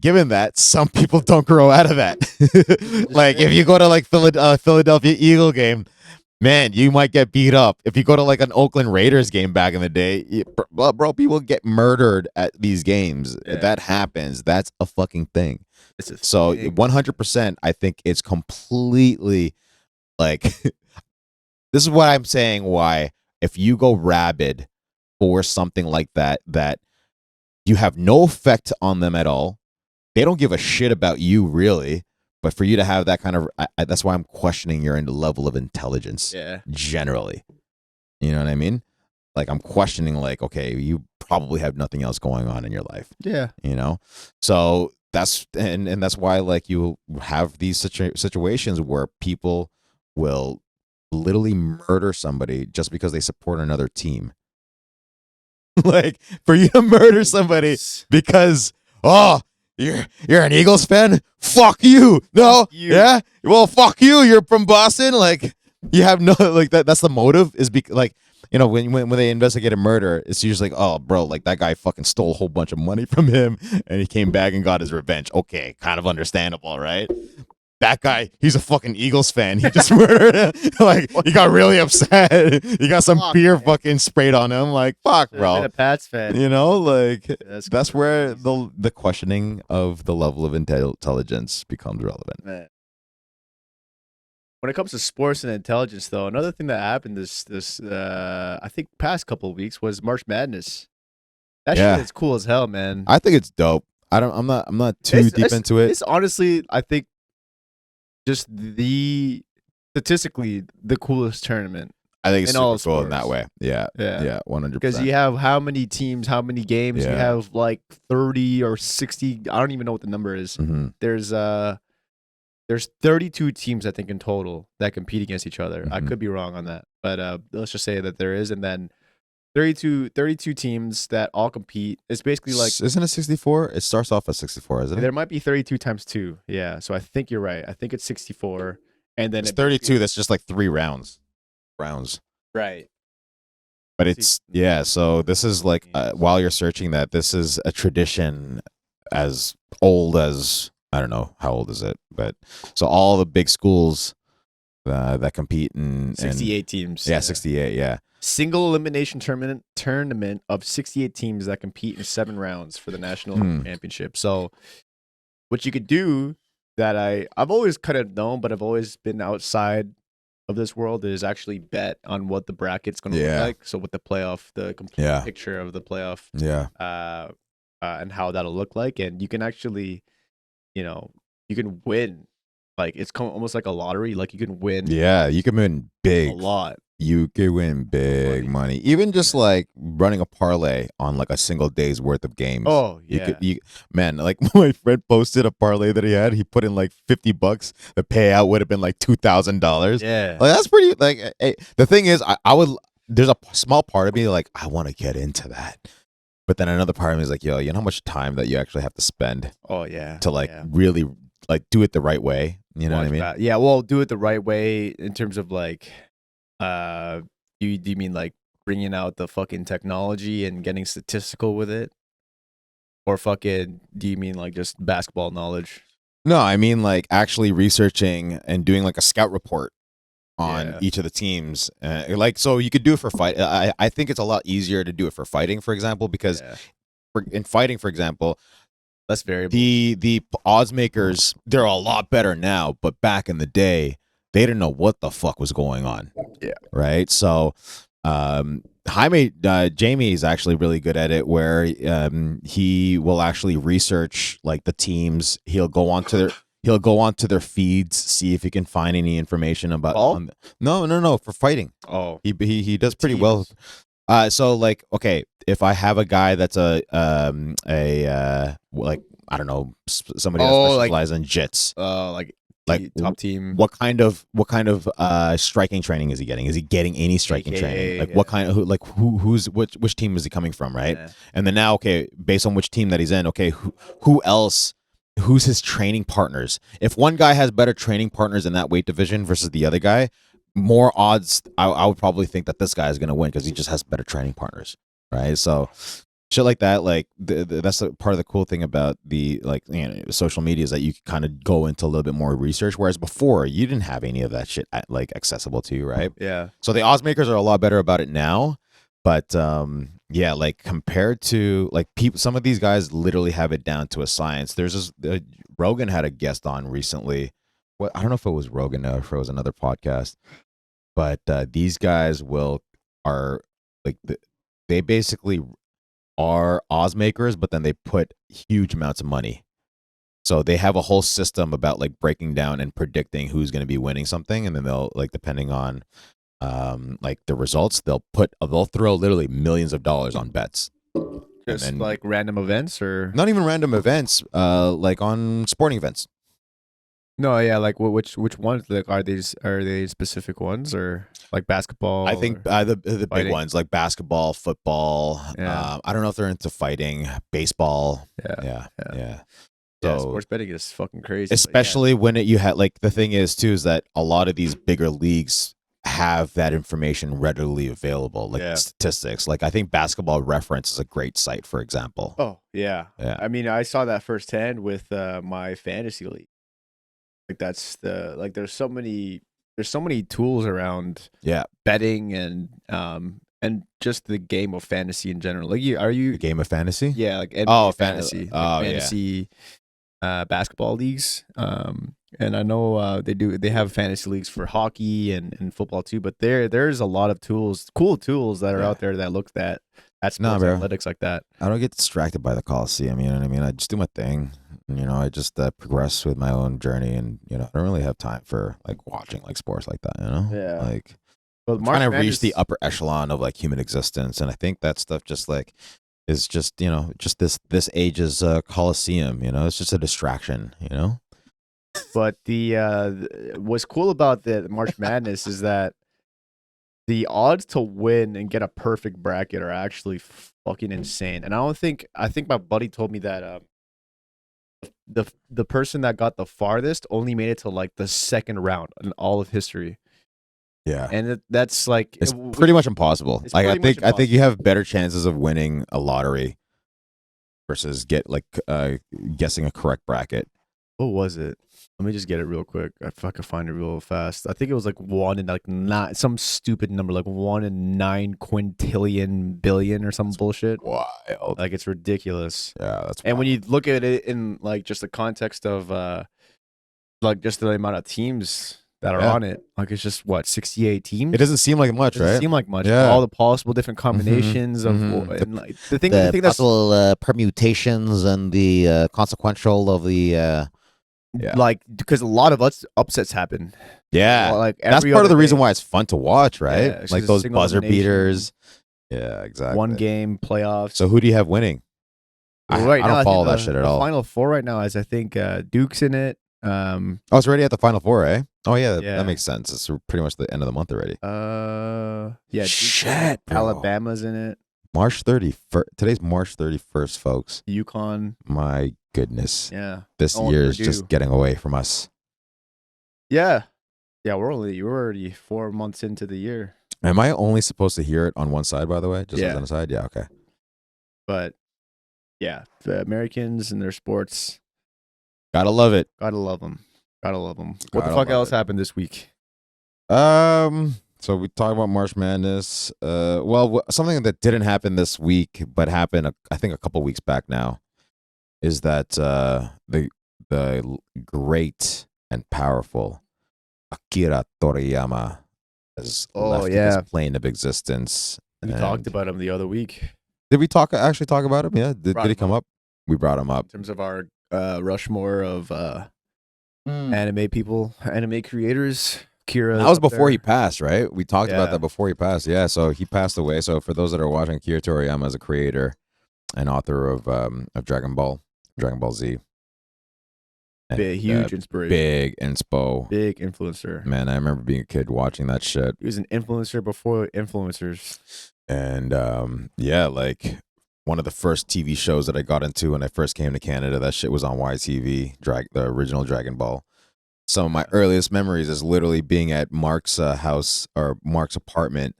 given that some people don't grow out of that, like if you go to like Philadelphia Eagle game, man, you might get beat up. If you go to like an Oakland Raiders game back in the day, bro, people get murdered at these games. Yeah. That happens. That's a fucking thing. It's a So thing. 100%, I think it's completely like this is what I'm saying. Why if you go rabid for something like that you have no effect on them at all. They don't give a shit about you really. But for you to have that kind of, that's why I'm questioning your level of intelligence. Yeah. Generally, you know what I mean? Like I'm questioning, like, okay, you probably have nothing else going on in your life. Yeah. You know, so that's and that's why like you have these situations where people will literally murder somebody just because they support another team. Like for you to murder somebody because you're an Eagles fan? Fuck you. No. Fuck you. Yeah. Well, fuck you. You're from Boston. Like you have no like that's the motive is like you know when they investigate a murder, it's usually like, oh bro, like that guy fucking stole a whole bunch of money from him and he came back and got his revenge. Okay, kind of understandable, right? That guy, he's a fucking Eagles fan. He just murdered him. Like he got really upset. He got some Fuck, beer man. fucking sprayed on him. Like fuck, Should've been bro. a Pats fan. You know, like That's where crazy. the questioning of the level of intelligence becomes relevant. Man. When it comes to sports and intelligence, though, another thing that happened this I think past couple of weeks was March Madness. That Yeah. shit is cool as hell, man. I think it's dope. I'm not too deep into it. It's honestly, I think, just statistically the coolest tournament. I think it's in all super cool in that sports. way. Yeah. Yeah. Yeah. 100%. Because you have how many teams, how many games? You Yeah. have like 30 or 60. I don't even know what the number is. Mhm. There's 32 teams I think in total that compete against each other. I Mhm. could be wrong on that, but let's just say that there is, and then 32 teams that all compete. It's basically like Isn't it 64? It starts off at 64, isn't it? there might be 32 times 2. Yeah, so I think you're right. I think it's 64, and then It's it 32. That's just like 3 rounds. right. But Let's it's see. yeah. So this is like while you're searching that, this is a tradition as old as I don't know how old is it, but so all the big schools that compete in 68 teams. yeah, 68. Yeah. Single elimination tournament of 68 teams that compete in 7 rounds for the national championship. So what you could do that I've always kind of known, but I've always been outside of this world is actually bet on what the bracket's going to Yeah. look like. So with the playoff, the complete Yeah. picture of the playoff, Yeah. and how that'll look like, and you can actually, you can win. Like it's almost like a lottery. Like you can win Yeah. You can win a big. lot. You could win big money. Even just like running a parlay on like a single day's worth of games. Oh yeah. Man, like my friend posted a parlay that he had. He put in like $50. The payout would have been like $2,000. Yeah. Like that's pretty. Like the thing is, I would. There's a small part of me like I want to get into that, but then another part of me is like, yo, you know how much time that you actually have to spend Oh yeah. to like yeah. really like do it the right way. You know what I Watch mean? that. Yeah, well, do it the right way in terms of like, do you mean like bringing out the fucking technology and getting statistical with it, or fucking do you mean like just basketball knowledge? No, I mean like actually researching and doing like a scout report on Yeah. each of the teams. Like so you could do it for fight. I think it's a lot easier to do it for fighting, for example, because Yeah. in fighting, for example, Less variable. the odds makers, they're a lot better now, but back in the day, they didn't know what the fuck was going on. Yeah. Right. So, Jamie is actually really good at it, where he will actually research like the teams. He'll go onto their feeds, see if he can find any information about. No, for fighting. Oh, He does pretty well. So like, okay, if I have a guy that's like, I don't know, somebody that specializes in jits, like like top team. what kind of striking training is he getting? Is he getting any striking training? Like what kind of which team is he coming from, right? Yeah. And then now, okay, based on which team that he's in, okay, who else? Who's his training partners? If one guy has better training partners in that weight division versus the other guy, more odds I would probably think that this guy is going to win because he just has better training partners, right? So shit like that, like that's part of the cool thing about the social media is that you can kind of go into a little bit more research, whereas before you didn't have any of that shit like accessible to you, right? Yeah. So the odds makers are a lot better about it now, but yeah, like compared to like people, some of these guys literally have it down to a science. There's this Rogan had a guest on recently. What, I don't know if it was Rogan or if it was another podcast, but these guys are like they basically are odds makers, but then they put huge amounts of money. So they have a whole system about like breaking down and predicting who's going to be winning something, and then they'll like, depending on like the results, they'll throw literally millions of dollars on bets. Just like random events, or not even random events, like on sporting events. No, yeah, like which ones? Like are they specific ones, or like basketball? I think the big ones like basketball, football. Yeah. I don't know if they're into fighting, baseball. Yeah. So sports betting is fucking crazy. Especially when you had like, the thing is too is that a lot of these bigger leagues have that information readily available, like statistics. Like I think Basketball Reference is a great site, for example. Oh yeah. I mean, I saw that firsthand with my fantasy league. Like that's there's so many tools around betting and just the game of fantasy in general. Like the game of fantasy? Yeah, like NBA fantasy. Fantasy basketball leagues. And I know they have fantasy leagues for hockey and football too, but there's a lot of cool tools that are out there that look at sports analytics like that. I don't get distracted by the Coliseum, you know what I mean? I just do my thing. I just progress with my own journey, and I don't really have time for like watching like sports like that, like I'm trying to reach the upper echelon of like human existence, and I think that stuff just like is just just this age's Coliseum, it's just a distraction, But what's cool about the March Madness is that the odds to win and get a perfect bracket are actually fucking insane. And I think my buddy told me that the person that got the farthest only made it to like the second round in all of history. Yeah, and that's like it's pretty much impossible. Like I think you have better chances of winning a lottery versus guessing a correct bracket. What was it? Let me just get it real quick. If I can find it real fast. I think it was like 1 in like not some stupid number, like 1 in 9 quintillion billion or some bullshit. Wild. Like it's ridiculous. Yeah, that's wild. And when you look at it in like just the context of like just the amount of teams that are on it, like it's just 68 teams. It doesn't seem like much, right? It doesn't seem like much. Yeah. All the possible different combinations of and like the thing that's possible permutations and the consequential of the like, because a lot of upsets happen. Yeah, like that's part of the reason why it's fun to watch, right? Yeah, like those buzzer beaters. Yeah, exactly. One game playoffs. So who do you have winning? I don't follow that shit at all. Final four right now is I think Duke's in it. Oh, it's already at the Final Four, eh? Oh yeah, that makes sense. It's pretty much the end of the month already. Yeah. Shit, bro. Alabama's in it. March 31st. Today's March 31st, folks. UConn. My goodness. Yeah. This year is just getting away from us. Yeah. Yeah, we're already 4 months into the year. Am I only supposed to hear it on one side, by the way? Just as an aside? Yeah, okay. But yeah, the Americans and their sports. Gotta love it. Gotta love them. What the fuck else happened this week? So we talked about March Madness. Well, something that didn't happen this week, but happened, I think, a couple weeks back now, is that the great and powerful Akira Toriyama has Oh left this yeah, plane of existence. we talked And about him the other week. did we actually talk about him? Yeah. Did he come up? We brought him up. In terms of our Rushmore of Mm. anime people, anime creators. Kira. That was before he passed, right? We talked about Yeah. that before he passed. Yeah, so he passed away. So for those that are watching, Akira Toriyama is a creator and author of Dragon Ball Z. And, Big, huge inspiration. big inspo. Big influencer. Man, I remember being a kid watching that shit. He was an influencer before influencers. And yeah, like one of the first TV shows that I got into when I first came to Canada, that shit was on YTV, the original Dragon Ball. Some of my earliest memories is literally being at Mark's house or Mark's apartment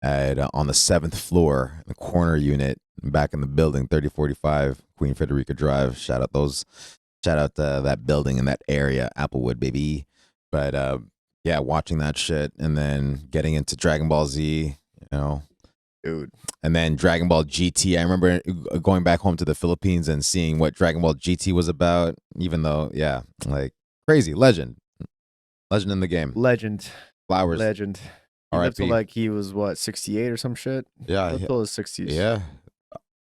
at on the 7th floor, in the corner unit, back in the building, 3045 Queen Frederica Drive. Shout out that building in that area, Applewood, baby. But yeah, watching that shit and then getting into Dragon Ball Z, Dude. and then Dragon Ball GT. I remember going back home to the Philippines and seeing what Dragon Ball GT was about, even though, yeah, like crazy. Legend in the game. Legend. Flowers. Legend. He lived till R.I.P. like he was, 68 or some shit? Yeah. Lived till his 60s. Yeah.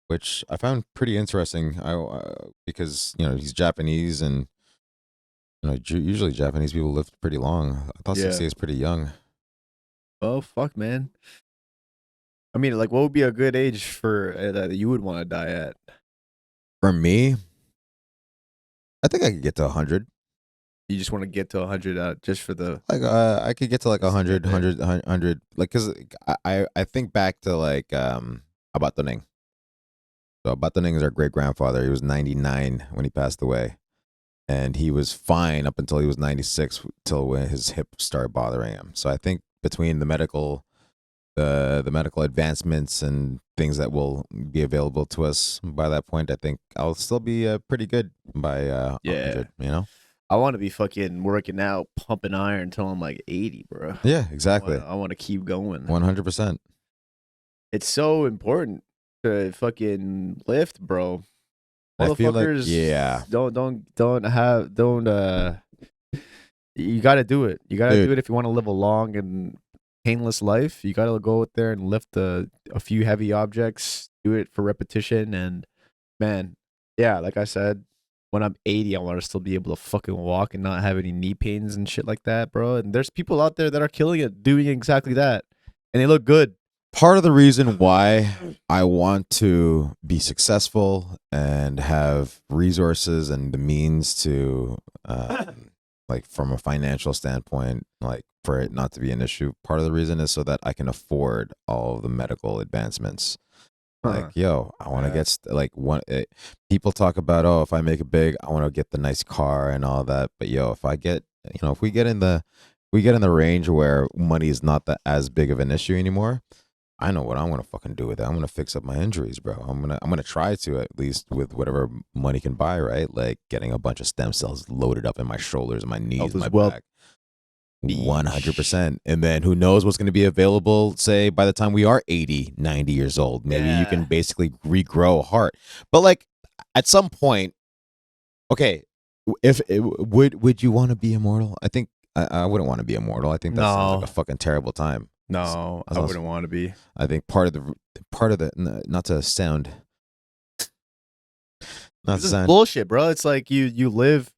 Which I found pretty interesting because, he's Japanese and, usually Japanese people live pretty long. I thought Yeah. 60 is pretty young. Oh, fuck, man. I mean, like, what would be a good age for that you would want to die at? For me, I think I could get to 100. You just want to get to 100 just for the... Like, I could get to like Just 100, get there. 100. Like, because I think back to like Abatoning. So Abatoning is our great grandfather. He was 99 when he passed away. And he was fine up until he was 96, till when his hip started bothering him. So I think between the medical advancements and things that will be available to us by that point, I think I'll still be pretty good by 100, I want to be fucking working out, pumping iron until I'm like 80, bro. Yeah, exactly. I want to keep going. 100%. It's so important to fucking lift, bro. I feel like, Motherfuckers, yeah. You got to do it. You got to Dude. do it if you want to live a long and painless life. You got to go out there and lift a few heavy objects, do it for repetition. And man, yeah, like I said, when I'm 80, I want to still be able to fucking walk and not have any knee pains and shit like that, bro. And there's people out there that are killing it, doing exactly that. And they look good. Part of the reason why I want to be successful and have resources and the means to, like from a financial standpoint, like for it not to be an issue, part of the reason is so that I can afford all of the medical advancements. Like, yo, I want to get people talk about, oh, if I make it big, I want to get the nice car and all that. But yo, if we get in the range where money is not as big of an issue anymore, I know what I'm gonna fucking do with it. I'm gonna fix up my injuries, bro. I'm gonna try to, at least with whatever money can buy, right? Like getting a bunch of stem cells loaded up in my shoulders, my knees, my back. 100%. And then who knows what's going to be available, say, by the time we are 80, 90 years old. Maybe you can basically regrow a heart. But like at some point, okay, would you want to be immortal? I think I wouldn't want to be immortal. I think that sounds like a fucking terrible time. No, I wouldn't want to be. I think part of the not to sound This is bullshit, bro. It's like you live,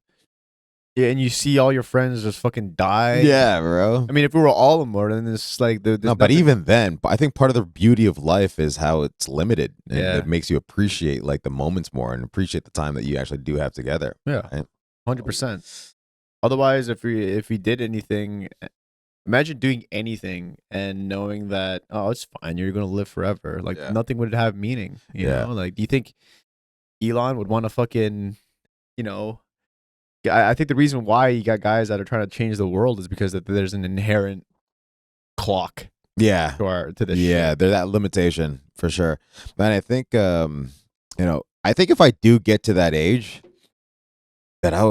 and you see all your friends just fucking die. Yeah, bro. I mean, if we were all immortal, then it's like no. But even then, I think part of the beauty of life is how it's limited, and it makes you appreciate like the moments more and appreciate the time that you actually do have together. Yeah, 100%. Otherwise, if we did anything, imagine doing anything and knowing that, oh, it's fine, you're gonna live forever. Like nothing would have meaning. You know, like, do you think Elon would want to fucking, I think the reason why you got guys that are trying to change the world is because there's an inherent clock. Yeah. To this shit. There's that limitation for sure. But I think, I think if I do get to that age, that I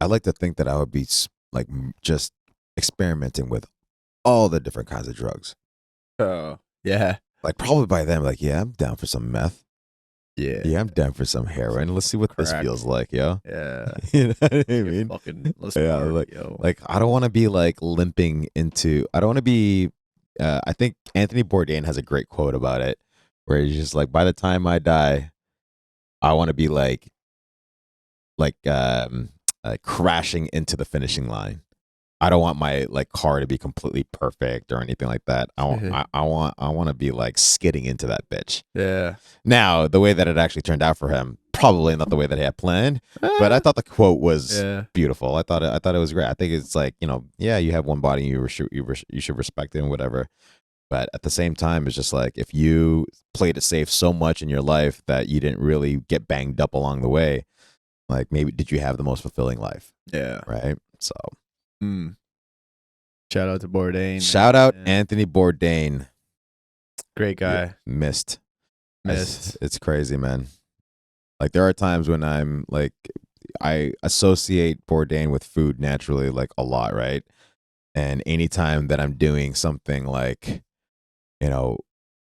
like to think that I would be like just experimenting with all the different kinds of drugs. Oh, yeah. Like probably by then, like, yeah, I'm down for some meth. Yeah. Yeah, I'm down for some heroin. Let's see what this Crack. feels like, yo. Yeah. You know what I Get mean? fucking, let's Yeah, party, yo. like I don't want to be like limping into. I don't want to be. I think Anthony Bourdain has a great quote about it, where he's just like, by the time I die, I want to be like crashing into the finishing line. I don't want my like car to be completely perfect or anything like that. I want to be like skidding into that bitch. Yeah. Now, the way that it actually turned out for him, probably not the way that he had planned, but I thought the quote was beautiful. I thought it was great. I think it's like, yeah, you have one body, you should respect it and whatever. But at the same time, it's just like if you played it safe so much in your life that you didn't really get banged up along the way, like maybe did you have the most fulfilling life? Yeah. Right. So, shout out to Bourdain. Shout out Anthony Bourdain. Great guy. Yeah, missed. It's crazy, man. Like there are times when I'm like, I associate Bourdain with food naturally, like a lot, right? And anytime that I'm doing something like,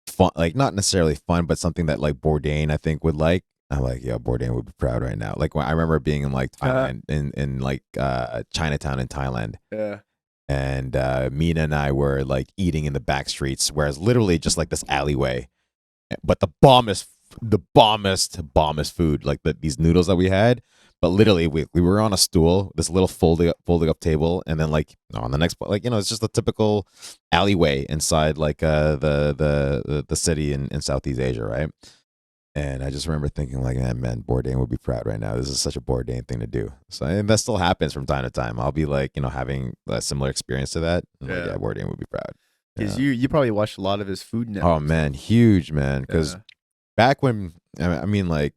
fun, like not necessarily fun, but something that like Bourdain I think would like, I'm like, yeah, Bourdain would be proud right now. Like when I remember being in like Thailand, in like Chinatown in Thailand. Yeah. And Mina and I were like eating in the back streets, whereas literally just like this alleyway, but the bombest food, like these noodles that we had. But literally, we were on a stool, this little folding up table, and then like on the next, like it's just a typical alleyway inside like the city in Southeast Asia, right? And I just remember thinking like, man, Bourdain would be proud right now. This is such a Bourdain thing to do. So and that still happens from time to time. I'll be like, having a similar experience to that. Like, yeah, Bourdain would be proud. Because you probably watched a lot of his Food Network. Oh man, huge man. Because back when I mean like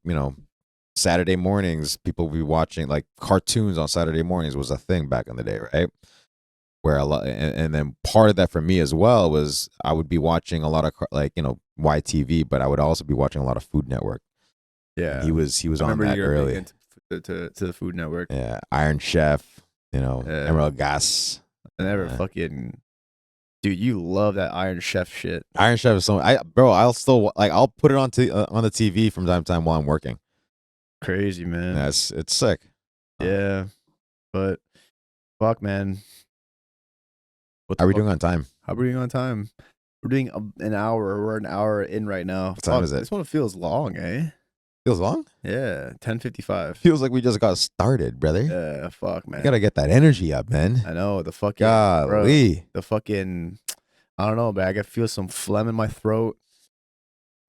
Saturday mornings, people would be watching like cartoons on Saturday mornings was a thing back in the day, right? Where a lot, and then part of that for me as well was I would be watching a lot of like YTV, but I would also be watching a lot of Food Network. Yeah, and he was on that early. To the Food Network. Yeah, Iron Chef, Emerald Gas. I never fucking. Dude, you love that Iron Chef shit. Iron Chef is so I'll still like I'll put it on the TV from time to time while I'm working. Crazy, man. Yeah, it's sick. Yeah, but fuck, man. How are we doing on time? How are we doing on time? We're doing an hour. We're an hour in right now. What time is it? This one feels long, eh? Feels long? Yeah, 10:55. Feels like we just got started, brother. Yeah, fuck, man. You gotta get that energy up, man. I know the fucking golly. The fucking I don't know, man. I can feel some phlegm in my throat.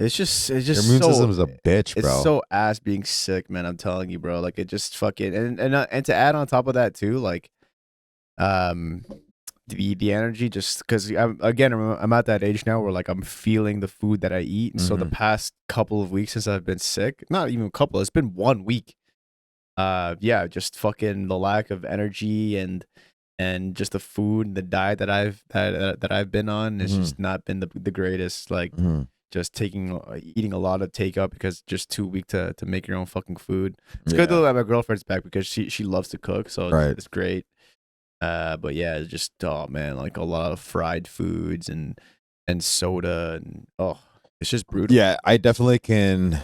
It's just your immune system's a bitch, bro. It's so ass being sick, man. I'm telling you, bro. Like it just fucking and to add on top of that too, like the energy, just because I'm at that age now where like I'm feeling the food that I eat, and so the past couple of weeks since I've been sick, not even a couple, it's been 1 week. Just fucking the lack of energy and just the food and the diet that I've been on has just not been the greatest. Like just eating a lot of takeout because just too weak to make your own fucking food. It's good though that my girlfriend's back because she loves to cook, so it's great. But yeah, it's just man, like a lot of fried foods and soda and it's just brutal. Yeah, I definitely can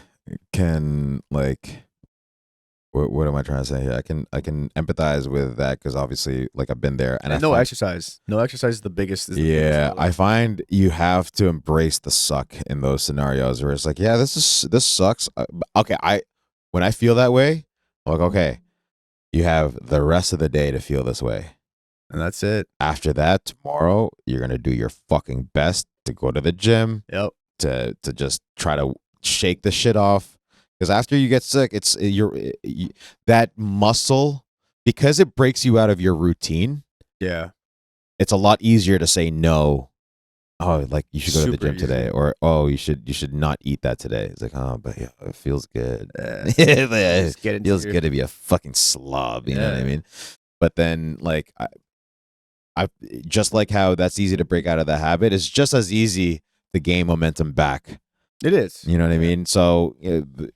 like what am I trying to say here? I can empathize with that because obviously like I've been there and exercise. No exercise is the biggest. I find you have to embrace the suck in those scenarios where it's like, yeah, this sucks. Okay, when I feel that way, I'm like, okay, you have the rest of the day to feel this way. And that's it. After that, tomorrow, you're going to do your fucking best to go to the gym. Yep. To just try to shake the shit off. Because after you get sick, that muscle, because it breaks you out of your routine. Yeah. It's a lot easier to say no. Oh, like you should go to the gym today, or you should not eat that today. It's like, but yeah, it feels good. It feels good to be a fucking slob. You know what I mean? But then, like, I just like how that's easy to break out of the habit. It's just as easy to gain momentum back It is. You know what I mean? So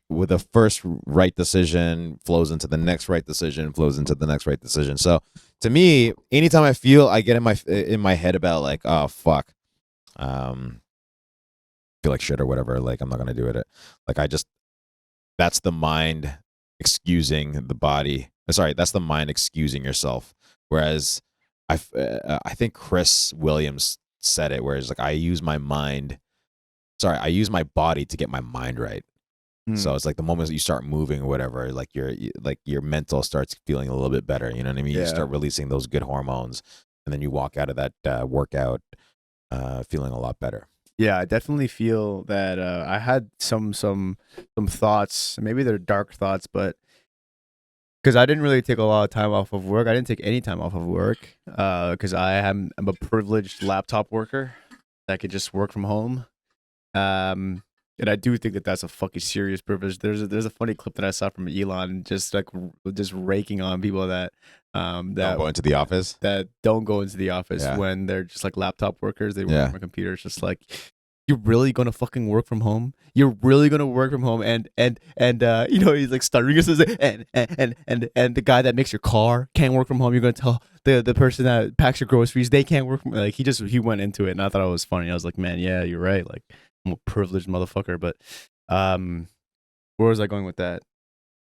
with the first right decision flows into the next right decision, flows into the next right decision. So to me, anytime I get in my head about like, oh fuck, um, feel like shit or whatever, like I'm not gonna do it. Like I just that's the mind excusing the body. Sorry, that's the mind excusing yourself. Whereas I think Chris Williams said it, whereas like I use my mind. Sorry, I use my body to get my mind right. So it's like the moment that you start moving or whatever, like your mental starts feeling a little bit better. You know what I mean? You Yeah. start releasing those good hormones, and then you walk out of that workout feeling a lot better. Yeah, I definitely feel that I had some thoughts. Maybe they're dark thoughts, but because I didn't really take a lot of time off of work. I didn't take any time off of work because I'm a privileged laptop worker that could just work from home. And I do think that that's a fucking serious privilege. There's a funny clip that I saw from Elon just like just raking on people that Don't that go into the office. that don't go into the office Yeah. when they're just like laptop workers. They work Yeah. on a computer. It's just like, you're really gonna fucking work from home? You're really gonna work from home? And you know, he's like stuttering and says, and the guy that makes your car can't work from home. You're gonna tell the person that packs your groceries they can't work from, like, he went into it, and I thought it was funny. I was like, man, yeah, you're right. Like, I'm a privileged motherfucker. But where was I going with that?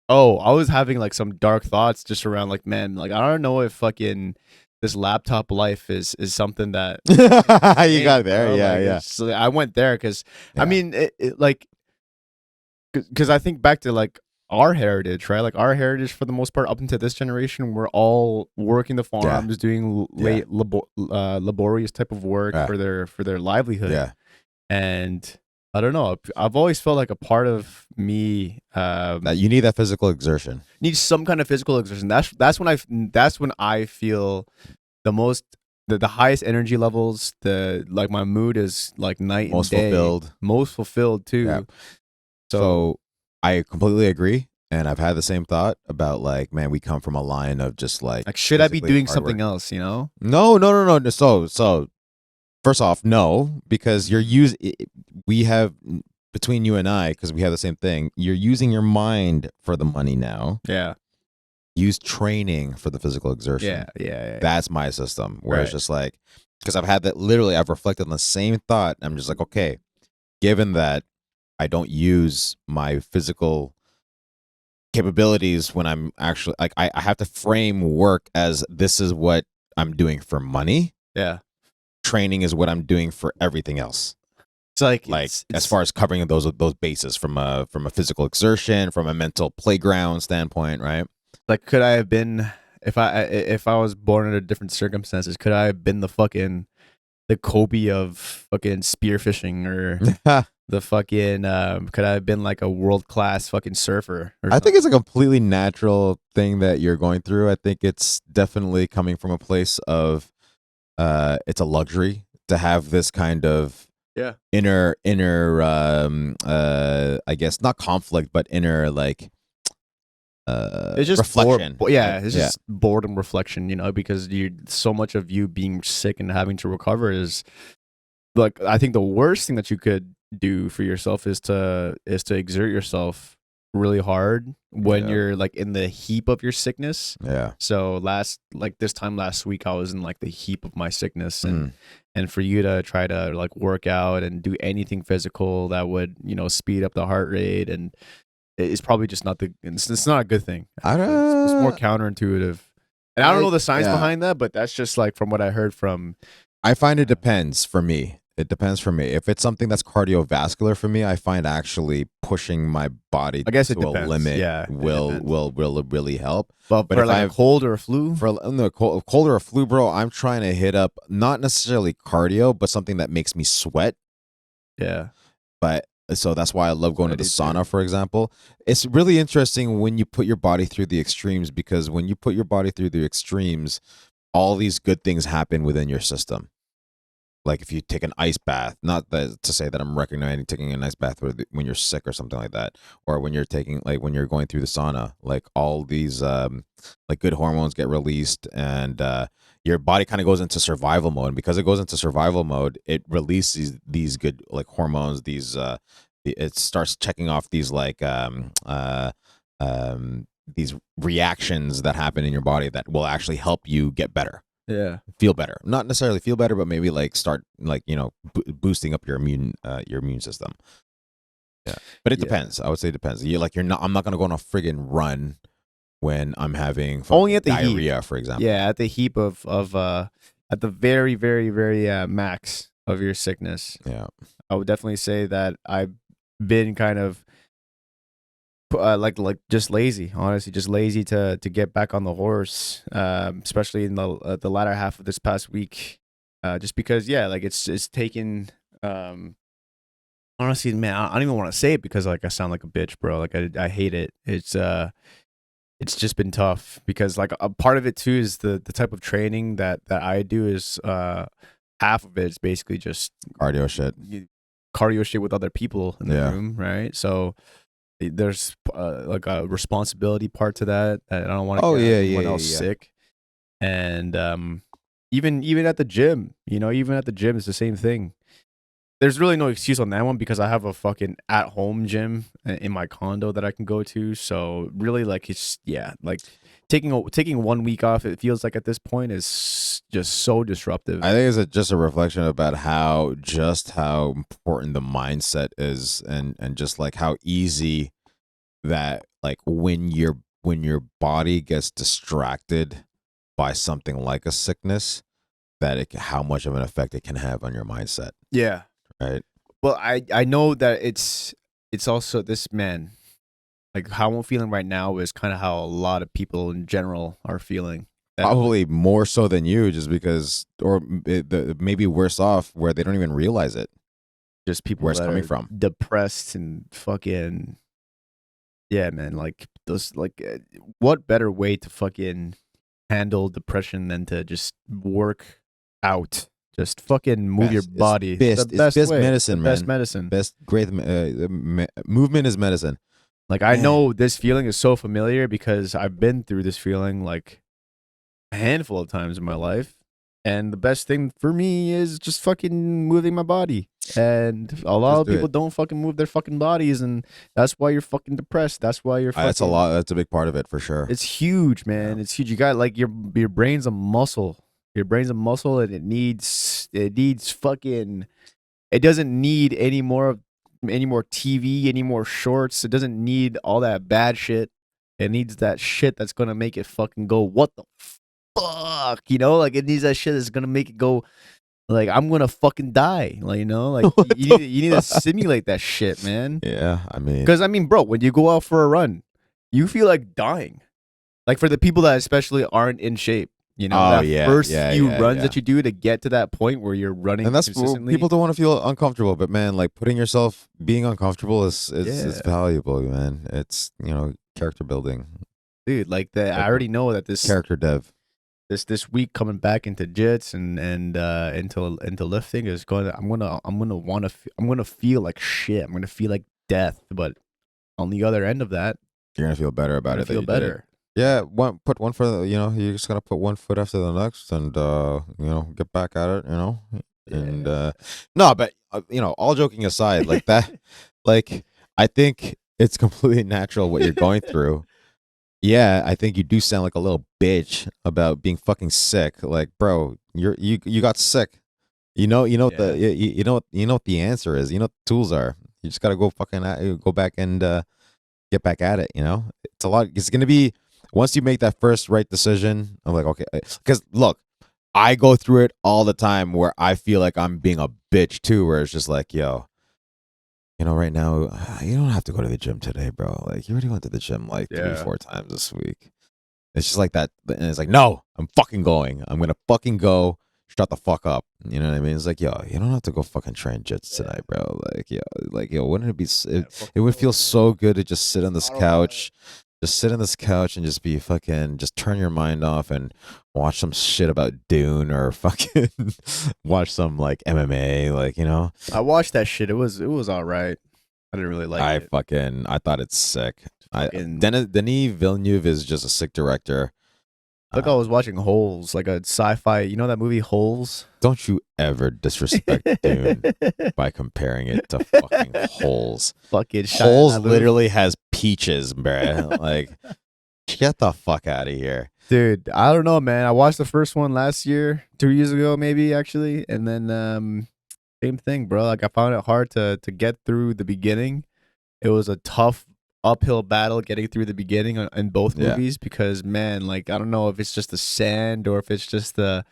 Oh, I was having like some dark thoughts just around like, man, like I don't know if fucking this laptop life is something that You got bro. there, yeah, Like, yeah. it's- I went there because I Yeah. mean, like, because I think back to like our heritage, right? Like our heritage for the most part, up into this generation, we're all working the farms, doing laborious type of work Yeah. for their livelihood. Yeah. And I don't know. I've always felt like a part of me That you need that physical exertion. needs some kind of physical exertion. That's when I feel the most the highest energy levels. The like my mood is like night Most and day. fulfilled. Most fulfilled too. Yeah. So So I completely agree. And I've had the same thought about like, man, we come from a line of just like should I be physically doing hard something work. else? You know? No. So first off, no, because we have between you and I, because we have the same thing. You're using your mind for the money now. Yeah. Use training for the physical exertion. Yeah. That's my system. Where it's Right. just like, because I've had that literally, I've reflected on the same thought. I'm just like, okay, given that I don't use my physical capabilities when I'm actually like, I have to frame work as this is what I'm doing for money. Yeah. Training is what I'm doing for everything else. It's like As far as covering those bases from a physical exertion, from a mental playground standpoint, right? like, could I have been if I was born under different circumstances? Could I have been the Kobe of fucking spearfishing or the fucking could I have been like a world class fucking surfer? Or I think it's a completely natural thing that you're going through. I think it's definitely coming from a place of it's a luxury to have this kind of inner I guess not conflict, but inner like it's just reflection. It's just boredom reflection, you know, because so much of you being sick and having to recover is like, I think the worst thing that you could do for yourself is to exert yourself really hard when you're like in the heap of your sickness. Yeah. So this time last week, I was in like the heap of my sickness, and for you to try to like work out and do anything physical that would, you know, speed up the heart rate, and it's probably just not it's not a good thing. It's more counterintuitive, and I don't know the science behind that, but that's just like from what I heard from. I find it depends for me. It depends for me. If it's something that's cardiovascular for me, I find actually pushing my body I guess to it depends. a limit Will will really help. But if for like I a cold or a flu, cold or a flu, bro, I'm trying to hit up not necessarily cardio, but something that makes me sweat. Yeah. But so that's why I love going to the do sauna, for example. It's really interesting when you put your body through the extremes, because when you put your body through the extremes, all these good things happen within your system. Like if you take an ice bath, not that to say that I'm recommending taking an ice bath when you're sick or something like that, or when you're when you're going through the sauna, like all these like good hormones get released, and your body kind of goes into survival mode. And because it goes into survival mode, it releases these good like hormones, these it starts checking off these like these reactions that happen in your body that will actually help you get better, Yeah. feel better. Not necessarily feel better, but maybe like start like boosting up your immune system. Yeah, but it Yeah. depends. I would say it depends. You're not. I'm not gonna go on a friggin' run when I'm having Only fucking at the heat. diarrhea, for example. Yeah, at the heap of at the very very very max of your sickness. Yeah. I would definitely say that I've been kind of like just lazy, honestly, just lazy to get back on the horse, especially in the latter half of this past week, just because yeah, like it's taken. Honestly, man, I don't even want to say it because like I sound like a bitch, bro. Like I hate it. It's just been tough because like a part of it too is the type of training that I do is half of it is basically just Cardio shit. cardio shit with other people in the Yeah. room, right? So there's like a responsibility part to that. I don't want to Oh get yeah, anyone yeah, else yeah, yeah. sick, and even at the gym, even at the gym, it's the same thing. There's really no excuse on that one because I have a fucking at home gym in my condo that I can go to. So really, like it's yeah, like taking 1 week off. It feels like at this point is just so disruptive. I think it's just a reflection about how important the mindset is, and just like how easy that like when your body gets distracted by something like a sickness, that how much of an effect it can have on your mindset, Yeah. right? Well, I know that it's also this man. Like how I'm feeling right now is kind of how a lot of people in general are feeling. That Probably more so than you, just because, or maybe worse off, where they don't even realize it, just people where it's that coming are from. depressed and fucking yeah, man. Like those like what better way to fucking handle depression than to just work out. Just fucking move your body. It's best The medicine, best man. medicine. Best great movement is medicine. Like I Man. know this feeling is so familiar because I've been through this feeling like a handful of times in my life. And the best thing for me is just fucking moving my body. And a lot Just of do people it. don't fucking move their fucking bodies, and that's why you're fucking depressed. That's why you're fucking. That's a lot. That's a big part of it for sure. It's huge, man. Yeah. It's huge. You got like your brain's a muscle. Your brain's a muscle, and it needs fucking. It doesn't need any more TV, any more shorts. It doesn't need all that bad shit. It needs that shit that's gonna make it fucking go. What the fuck? Like it needs that shit that's gonna make it go. Like I'm gonna fucking die. Like like What the you need to fuck? simulate that shit, man. Yeah, I mean, Because bro, when you go out for a run, you feel like dying. Like for the people that especially aren't in shape, oh that yeah, first yeah, few yeah, runs yeah. that you do to get to that point where you're running And that's consistently. people don't want to feel uncomfortable, but man, like being uncomfortable is Yeah, valuable, man. It's character building, dude. Like I character, already know that this character dev. this week coming back into jits and into lifting is going. I'm gonna feel like shit. I'm gonna feel like death. But on the other end of that, You're gonna feel better I'm about gonna it that feel you did it. better. Yeah, put one for you just gotta put one foot after the next, and get back at it, and Yeah. no, but all joking aside, like that, like I think it's completely natural what you're going through. Yeah, I think you do sound like a little bitch about being fucking sick. Like, bro, you got sick. What Yeah. you know what the answer is. You know what the tools are. You just gotta go back and get back at it. It's a lot. It's gonna be once you make that first right decision. I'm like, okay, because look, I go through it all the time where I feel like I'm being a bitch too. Where it's just like, yo, right now you don't have to go to the gym today, bro. Like you already went to the gym like three, Yeah. 4 times this week. It's just like that, and it's like, no, I'm fucking going. I'm gonna fucking go. Shut the fuck up. You know what I mean? It's like, yo, you don't have to go fucking train jits tonight, bro. Yo, wouldn't it be? It would feel so good to just sit on this couch, and just be fucking, just turn your mind off and watch some shit about Dune or fucking watch some like MMA, I watched that shit. It was all right. I didn't really like it. I thought it's sick. Fucking Denis Villeneuve is just a sick director. Look, I was watching Holes, like a sci-fi. You know that movie Holes? Don't you ever disrespect Dune by comparing it to fucking Holes. Fucking Holes Shia LaBeouf. literally has peaches, bruh. Like, get the fuck out of here. Dude, I don't know, man. I watched the first one last year, 2 years ago, maybe actually, and then same thing, bro. Like I found it hard to get through the beginning. It was a tough uphill battle getting through the beginning in both Yeah. movies because man, like I don't know if it's just the sand or if it's just the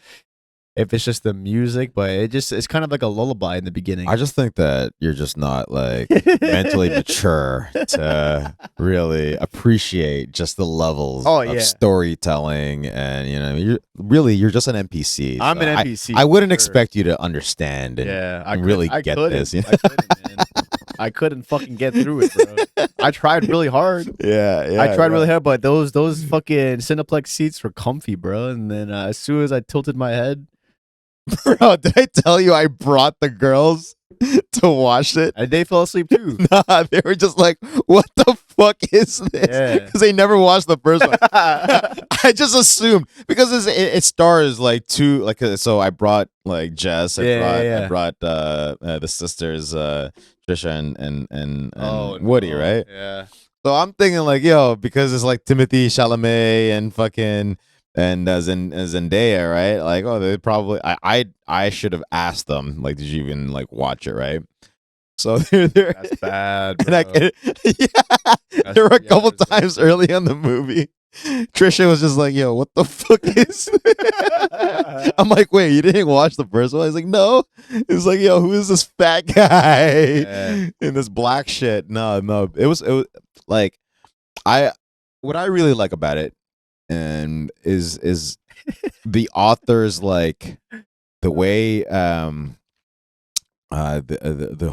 music, but it's kind of like a lullaby in the beginning. I just think that you're just not like mentally mature to really appreciate just the levels Oh, of yeah. storytelling, and you're just an NPC. I'm So an NPC. I wouldn't for expect you to understand and, Yeah, and really get couldn't. this. You know? I couldn't, man. I couldn't fucking get through it, bro. I tried really hard. Yeah, I tried really hard, but those fucking Cineplex seats were comfy, bro. And then as soon as I tilted my head, Bro, did I tell you I brought the girls to watch it? they fell asleep too. Nah, they were just like, "What the fuck is this?" Yeah. Because they never watched the first one. I just assumed because it stars like two, like so I brought like Jess, I brought the sisters Trisha and Woody, right? Yeah. So I'm thinking like, yo, because it's like Timothy Chalamet and fucking and Zendaya, right? Like, oh, they probably I should have asked them, like, did you even like watch it, right? So they're That's bad, and bro. yeah, there were a couple honest, bro. times early in the movie, Trisha was just like, "Yo, what the fuck is?" This? I'm like, "Wait, you didn't watch the first one?" He's like, "No." It's like, "Yo, who is this fat guy in this black shit?" No, it was like what I really like about it, and is the author's like the way the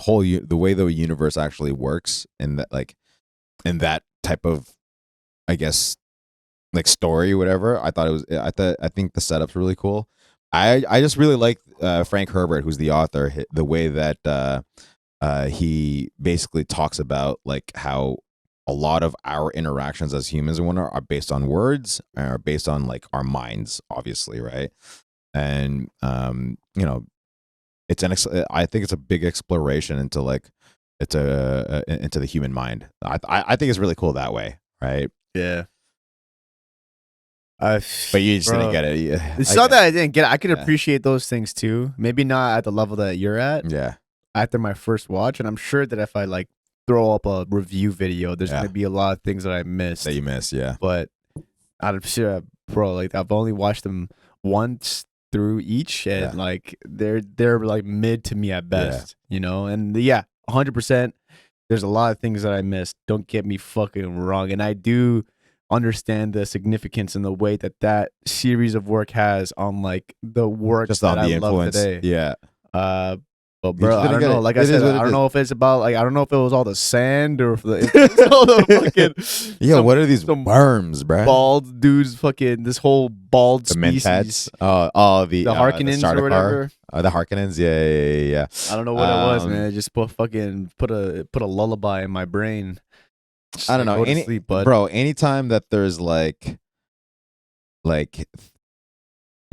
whole the way the universe actually works, and that like in that type of, I guess, like story, whatever. I think the setup's really cool. I just really like Frank Herbert, who's the author, the way that he basically talks about like how a lot of our interactions as humans and whatnot are based on words, are based on like our minds, obviously, right? And I think it's a big exploration into like into the human mind. I think it's really cool that way, right? Yeah. But you just didn't get it. It's not that I didn't get it. I could Yeah. appreciate those things too. Maybe not at the level that you're at Yeah. after my first watch. And I'm sure that if I like throw up a review video, there's gonna be a lot of things that I missed. That you miss, yeah. But I'm sure, bro, like I've only watched them once through each, and like they're like mid to me at best, you know. And 100%. There's a lot of things that I missed. Don't get me fucking wrong, and I do understand the significance and the weight that series of work has on like the work Just that on the I love influence. today. Yeah. But bro, I didn't don't get know. it. Like It I is said, what it I don't is. know if it's about like I don't know if it was all the sand or if it's all the fucking Yeah, what are these some worms, bro? bald dudes, fucking this whole bald The species. Mentats. The Harkonnens or whatever. The Harkonnens. Yeah. I don't know what it was, man. I just put a lullaby in my brain. Just I don't know. Go to sleep, bud. Bro, anytime that there's like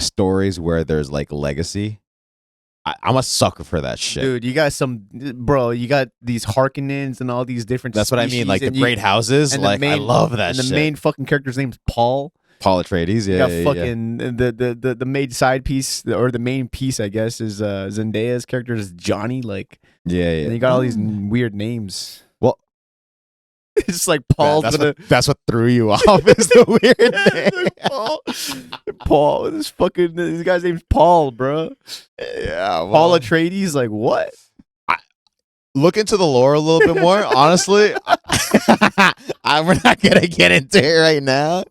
stories where there's like legacy, I'm a sucker for that shit. Dude, you got you got these Harkonnens and all these different That's what I mean. species, Like the and great houses. and Like I love that and shit. the main fucking character's name's Paul. Paul Atreides. You Yeah. got fucking the main side piece or the main piece, I guess, is Zendaya's character is Johnny. Like, Yeah. and you got all these weird names. Well, it's like Paul's that's what threw you off is the weird name. Paul. This guy's name's Paul, bro. Yeah. Well, Paul Atreides. Like what? look into the lore a little bit more. Honestly, we're not gonna get into it right now,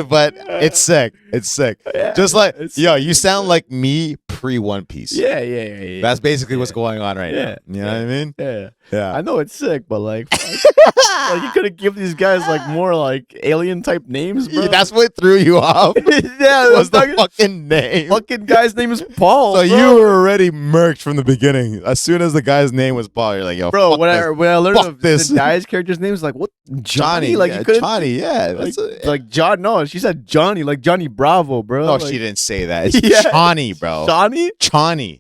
but it's sick. It's sick. Yeah, Just like you sound like me pre One Piece. Yeah. That's basically what's going on right Yeah, now. You know what I mean? Yeah. Yeah. I know it's sick, but like, like you could have given these guys like more like alien type names, bro. That's what threw you off. Yeah, Was the fucking name. fucking guy's name is Paul. So bro. you were already murked from the beginning. As soon as the guy's name was Paul, you're like, yo, bro. fuck When this. I learned Fuck of this. Zendaya's character's name, is like what Johnny? Like yeah, you couldn't Johnny, yeah. like, That's like John. No, she said Johnny, like Johnny Bravo, bro. no, like, she didn't say that. It's Yeah. Chani, bro. Johnny, Chani.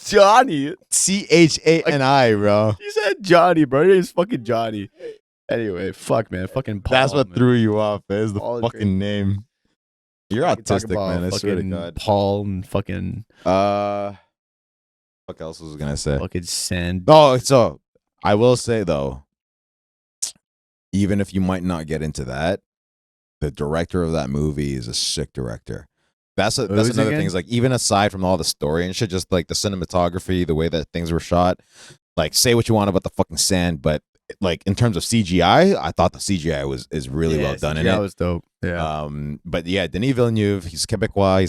Johnny. Chani, bro. She said Johnny, bro. It's fucking Johnny. Anyway, fuck, man. Fucking Paul. That's what man. threw you off. Is the Paul is fucking great. name. You're We can talk autistic, about man. I swear to fucking God. Paul and fucking What else was I gonna say? fucking sand. Oh, so I will say though, even if you might not get into that, the director of that movie is a sick director. That's Who that's is another again? thing. Is like even aside from all the story and shit, just like the cinematography, the way that things were shot. Like say what you want about the fucking sand, but like in terms of CGI, I thought the CGI is really well done in That it. was dope. Yeah. But yeah, Denis Villeneuve, he's Quebecois.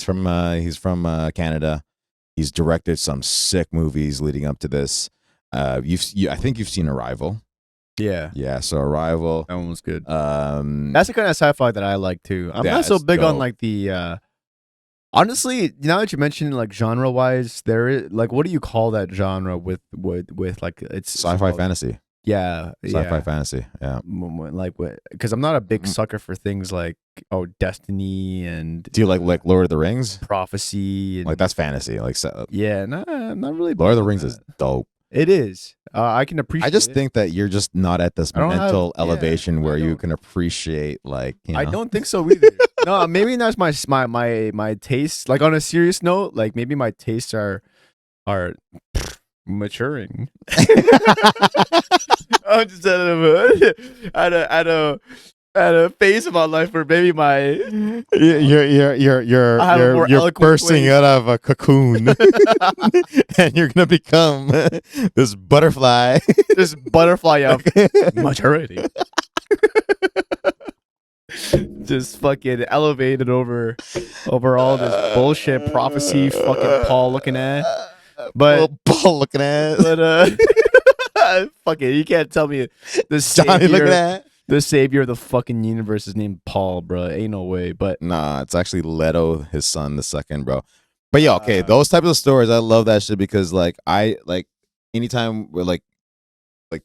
He's from Canada. He's directed some sick movies leading up to this. I think you've seen Arrival. Yeah. Yeah, so Arrival. That one was good. Um, That's the kind of sci-fi that I like too. I'm Yeah, not so it's big on dope. like the honestly, now that you mention like genre wise, there is like what do you call that genre with like it's sci-fi called- fantasy. Yeah. Sci-fi fantasy. Yeah. Like because I'm not a big sucker for things like Destiny and Do you like Lord of the Rings? prophecy and Like that's fantasy. Like yeah, nah, I'm not really. Lord of the big on Rings is that. dope. It is. I can appreciate. I just it. think that you're just not at this I don't have- mental yeah, elevation where I you don't- can appreciate like you know. I don't think so either. No, maybe that's my tastes. Like on a serious note, like maybe my tastes are maturing. I'm just at a phase of my life where maybe my You're I have a more eloquent bursting way. out of a cocoon, and you're gonna become this butterfly. this butterfly of maturity just fucking elevated over all this bullshit prophecy fucking Paul looking at. But Paul looking at fuck it, you can't tell me the Johnny looking savior, at. the savior of the fucking universe is named Paul, bro. Ain't no way. But Nah, it's actually Leto, his son, the second, bro. But yeah, okay, Uh, those types of stories, I love that shit because like I like anytime we're like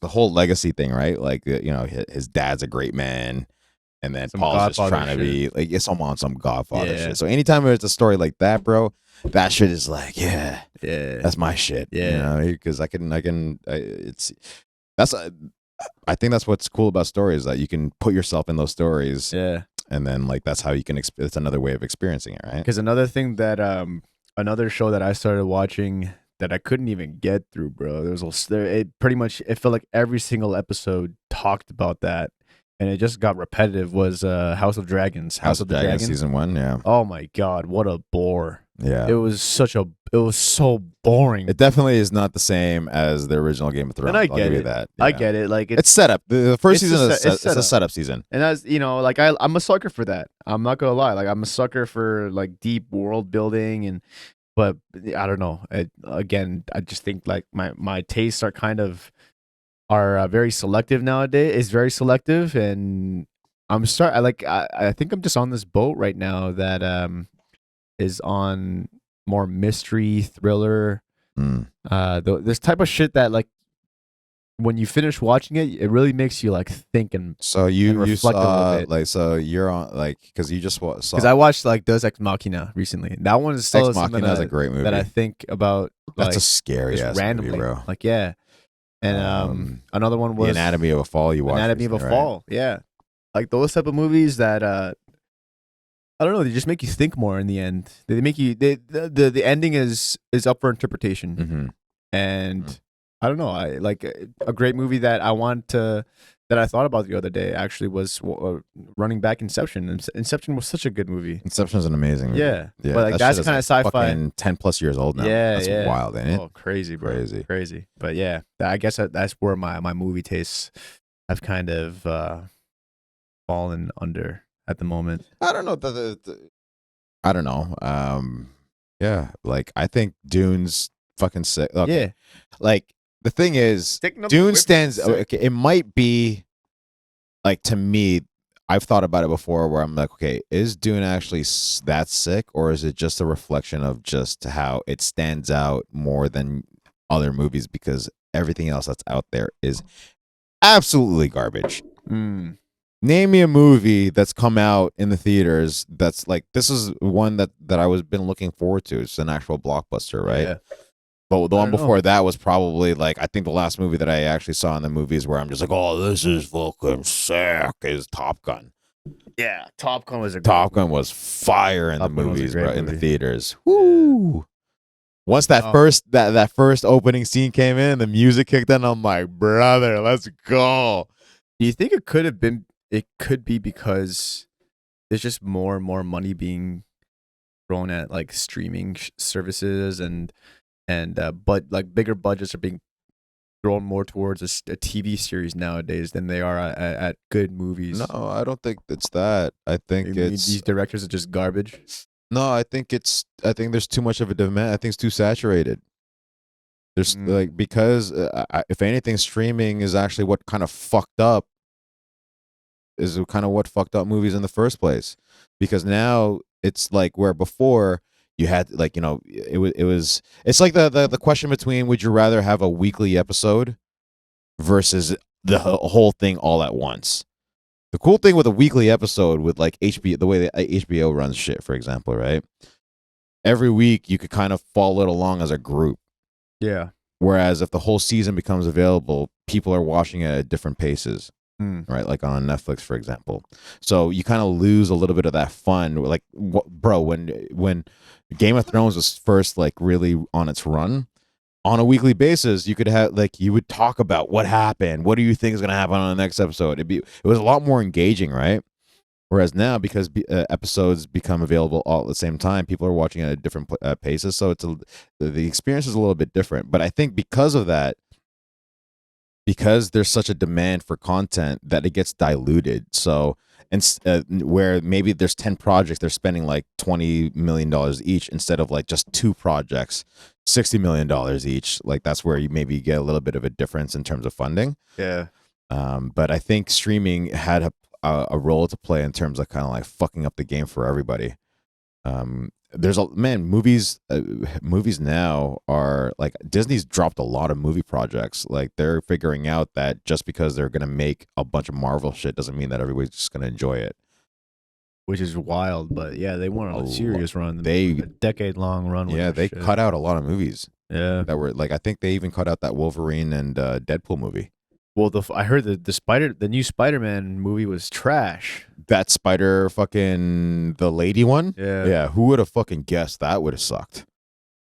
the whole legacy thing, right? Like you know, his dad's a great man, and then Some Paul's just Godfather trying to be like it's on some Godfather Yeah. shit. So anytime there's a story like that, bro, that shit is like, yeah, yeah, that's my shit. Yeah. you know, because I I think that's what's cool about stories, that you can put yourself in those stories, yeah. and then like that's how you can. It's another way of experiencing it, right? Because another thing that another show that I started watching that I couldn't even get through, bro. It pretty much it felt like every single episode talked about that, and it just got repetitive. Was House of Dragons? House of the Dragon season 1, yeah, Oh my god, what a bore! yeah. It was so boring. It definitely is not the same as the original Game of Thrones. And I I'll get give you it. that. I yeah. get it. Like It's set up. The first it's season a is set- it's it's set a up. setup season. And that's like I'm a sucker for that. I'm not gonna lie. Like I'm a sucker for like deep world building but I don't know. Again, I just think like my tastes are kind of very selective nowadays. It's very selective, and I think I'm just on this boat right now that is on more mystery thriller. This type of shit that like when you finish watching it, it really makes you like think and So you reflect a little saw bit. like so you're on like because you just saw because I watched like Deus Ex Machina recently. That one is still Ex something Machina is that, a great movie. that I think about That's like a scary just ass randomly, movie, bro. like yeah. And another one was The Anatomy of a Fall. You watched Anatomy of a recently, right? Fall. Yeah, like those type of movies that I don't know. They just make you think more in the end. They make you. The ending is up for interpretation, Mhm. and I don't know. I like a great movie that I thought about the other day. Actually, was running back Inception. Inception was such a good movie. Inception is an amazing movie. Yeah, Yeah, but like that that's shit is, kind of sci-fi. fucking 10+ years old now. Yeah, That's yeah. wild, ain't it? Oh, crazy, bro. Crazy. Crazy. But yeah, I guess that's where my movie tastes have kind of fallen under at the moment. I don't know. I don't know. Yeah, like I think Dune's fucking sick. Okay, Yeah, like the thing is, taking up the Dune whip stands. is sick. Okay, it might be like to me. I've thought about it before, where I'm like, okay, is Dune actually that sick, or is it just a reflection of just how it stands out more than other movies because everything else that's out there is absolutely garbage. Mm, Name me a movie that's come out in the theaters that's like this is one that I was been looking forward to. It's an actual blockbuster, right? yeah, But the I one don't know. before that was probably like I think the last movie that I actually saw in the movies where I'm just like, oh, this is fucking sick is Top Gun. Yeah, Top Gun was a great Top Gun movie. was fire in the Top Gun was a movies, great bro, in the movie. theaters. Yeah. Woo! Once that No, first that first opening scene came in, the music kicked in. I'm like, brother, let's go. do you think it could have been? It could be because there's just more and more money being thrown at like streaming services and but like bigger budgets are being thrown more towards a TV series nowadays than they are at good No, movies. I don't think it's that. I I think mean, it's these directors are just garbage. no. I think there's too much of a demand. I think it's too saturated. There's Mm, like because if anything, streaming is actually what kind of fucked up is kind of what fucked up movies in the first place. Because now it's like where before you had like it was it's like the question between would you rather have a weekly episode versus the whole thing all at once. The cool thing with a weekly episode with like HBO, the way that HBO runs shit, for example, right? Every week you could kind of follow it along as a group. yeah. Whereas if the whole season becomes available, people are watching it at different paces, Mm, right? Like on Netflix, for example. So you kind of lose a little bit of that fun. Like, bro, when Game of Thrones was first like really on its run, on a weekly basis, you could have like you would talk about what happened. What do you think is going to happen on the next episode? It was a lot more engaging, right? Whereas now, because episodes become available all at the same time, people are watching at different paces, so the experience is a little bit different. But I think because of that, because there's such a demand for content, that it gets diluted. So, and where maybe there's 10 projects, they're spending like $20 million each instead of like just two projects, $60 million each. Like that's where you maybe get a little bit of a difference in terms of funding. yeah. But I think streaming had a role to play in terms of kind of like fucking up the game for everybody. There's a man movies now are like Disney's dropped a lot of movie projects. Like they're figuring out that just because they're gonna make a bunch of Marvel shit doesn't mean that everybody's just gonna enjoy it. Which is wild, but yeah, they went A on a lo- serious run, they a decade-long run with yeah that they shit. cut out a lot of movies Yeah. that were like I think they even cut out that Wolverine and Deadpool movie. Well, I heard the new Spider-Man movie was trash. That Spider fucking the lady one. Yeah. Yeah, who would have fucking guessed that would have sucked?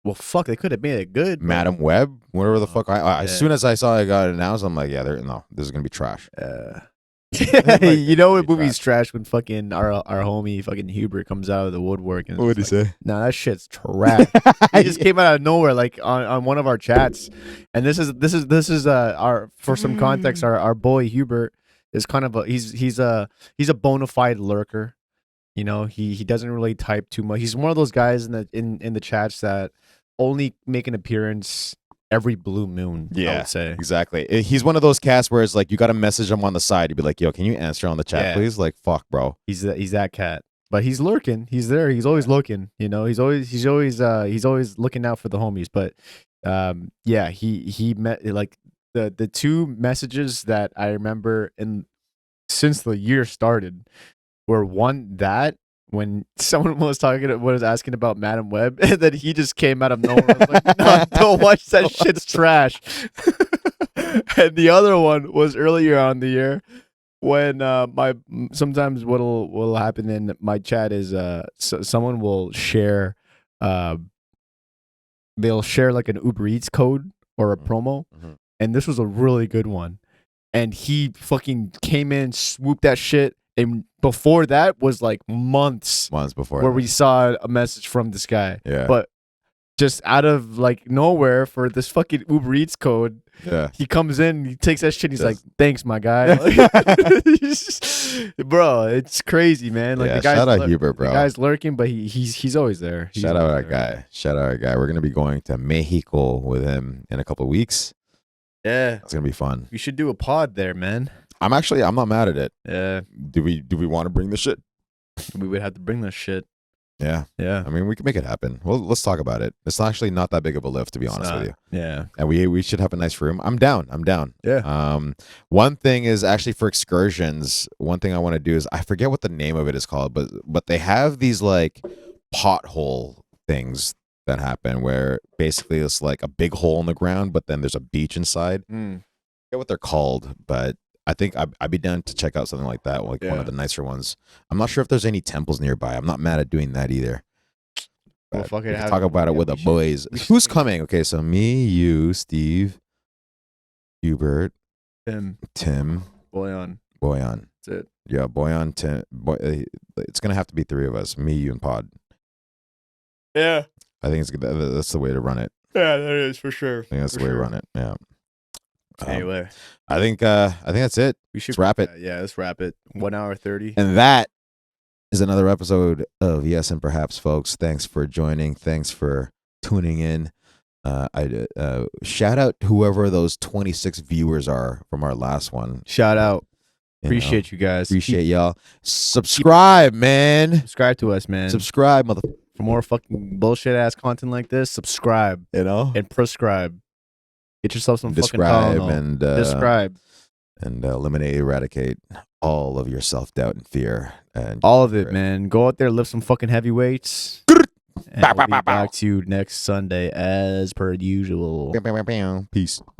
Well, fuck, they could have made it good, but Madam Web, whatever the oh, fuck. As yeah. soon as I saw it got announced, I'm like, yeah, no, this is gonna be trash. Like, You this is know gonna what be movie's trash when fucking our homie fucking Hubert comes out of the woodwork and What it's would just he like, say? nah, that shit's trash. He just came out of nowhere, like on one of our chats, and this is our for some context, our boy Hubert is kind of he's a bona fide lurker. You know, he doesn't really type too much. He's one of those guys in the chats that only make an appearance every blue moon. I Yeah, would say. exactly. He's one of those cats where it's like you got to message him on the side. You'd be like, yo, can you answer on the chat, Yeah. please? Like, fuck, bro. He's that cat. But he's lurking. He's there. He's always looking. You know, he's always looking out for the homies. But yeah, he met like the two messages that I remember in since the year started were one that when someone was asking about Madam Web, and then he just came out of nowhere. I was like, no, don't watch that shit's trash. And the other one was earlier on the year when sometimes what'll happen in my chat is someone will share uh they'll share like an Uber Eats code or a promo, Mhm. and this was a really good one. And he fucking came in, swooped that shit, and before that was like months Months before where that. we saw a message from this guy. Yeah. But just out of like nowhere for this fucking Uber Eats code. Yeah. He comes in, he takes that shit, and he's like, Yes. "Thanks, my guy." Bro, it's crazy, man. Like Yeah, the guy's shout out Hubert, bro. The guy's lurking, but he's always there. He's Shout out always our there. guy. Shout out our guy. We're gonna be going to Mexico with him in a couple of weeks. Yeah, It's gonna be fun. we should do a pod there, man. I'm not mad at it. Yeah, Do we want to bring the shit? we would have to bring this shit. Yeah. Yeah, I mean, we can make it happen. Well, let's talk about it. It's actually not that big of a lift, to be honest with you. Yeah, And we should have a nice room. I'm down. yeah. One thing is actually for excursions. One thing I want to do is I forget what the name of it is called, but they have these like pothole things that happen where basically it's like a big hole in the ground, but then there's a beach inside. I forget what they're called, but I think I'd be down to check out something like that, like one of the nicer ones. I'm not sure if there's any temples nearby. I'm not mad at doing that either. Well, But fuck it, we can have talk it. about it Yeah, with we the should- boys. we should Who's think- coming? Okay, so me, you, Steve, Hubert, Tim, Tim, Boyan. Boyan. That's it. Yeah, Boyan, Tim. It's gonna have to be three of us. Me, you, and Pod. Yeah, I think that's the way to run it. yeah, that is for sure. I think that's the way to run it. Yeah. Anyway, I think that's it. we should Let's wrap it. Yeah, let's wrap it. 1 hour 30. And that is another episode of Yes and Perhaps, folks. Thanks for joining. Thanks for tuning in. I shout out whoever those 26 viewers are from our last one. Shout out. You know, Appreciate you guys. appreciate y'all. Subscribe, man. Subscribe to us, man. Subscribe, mother. For more fucking bullshit ass content like this, subscribe You know, and prescribe. Get yourself some describe fucking Tylenol. and Describe and eliminate, eradicate all of your self doubt and fear. And all of it, man. Go out there, lift some fucking heavy weights. And we'll be back to you next Sunday as per usual. Peace.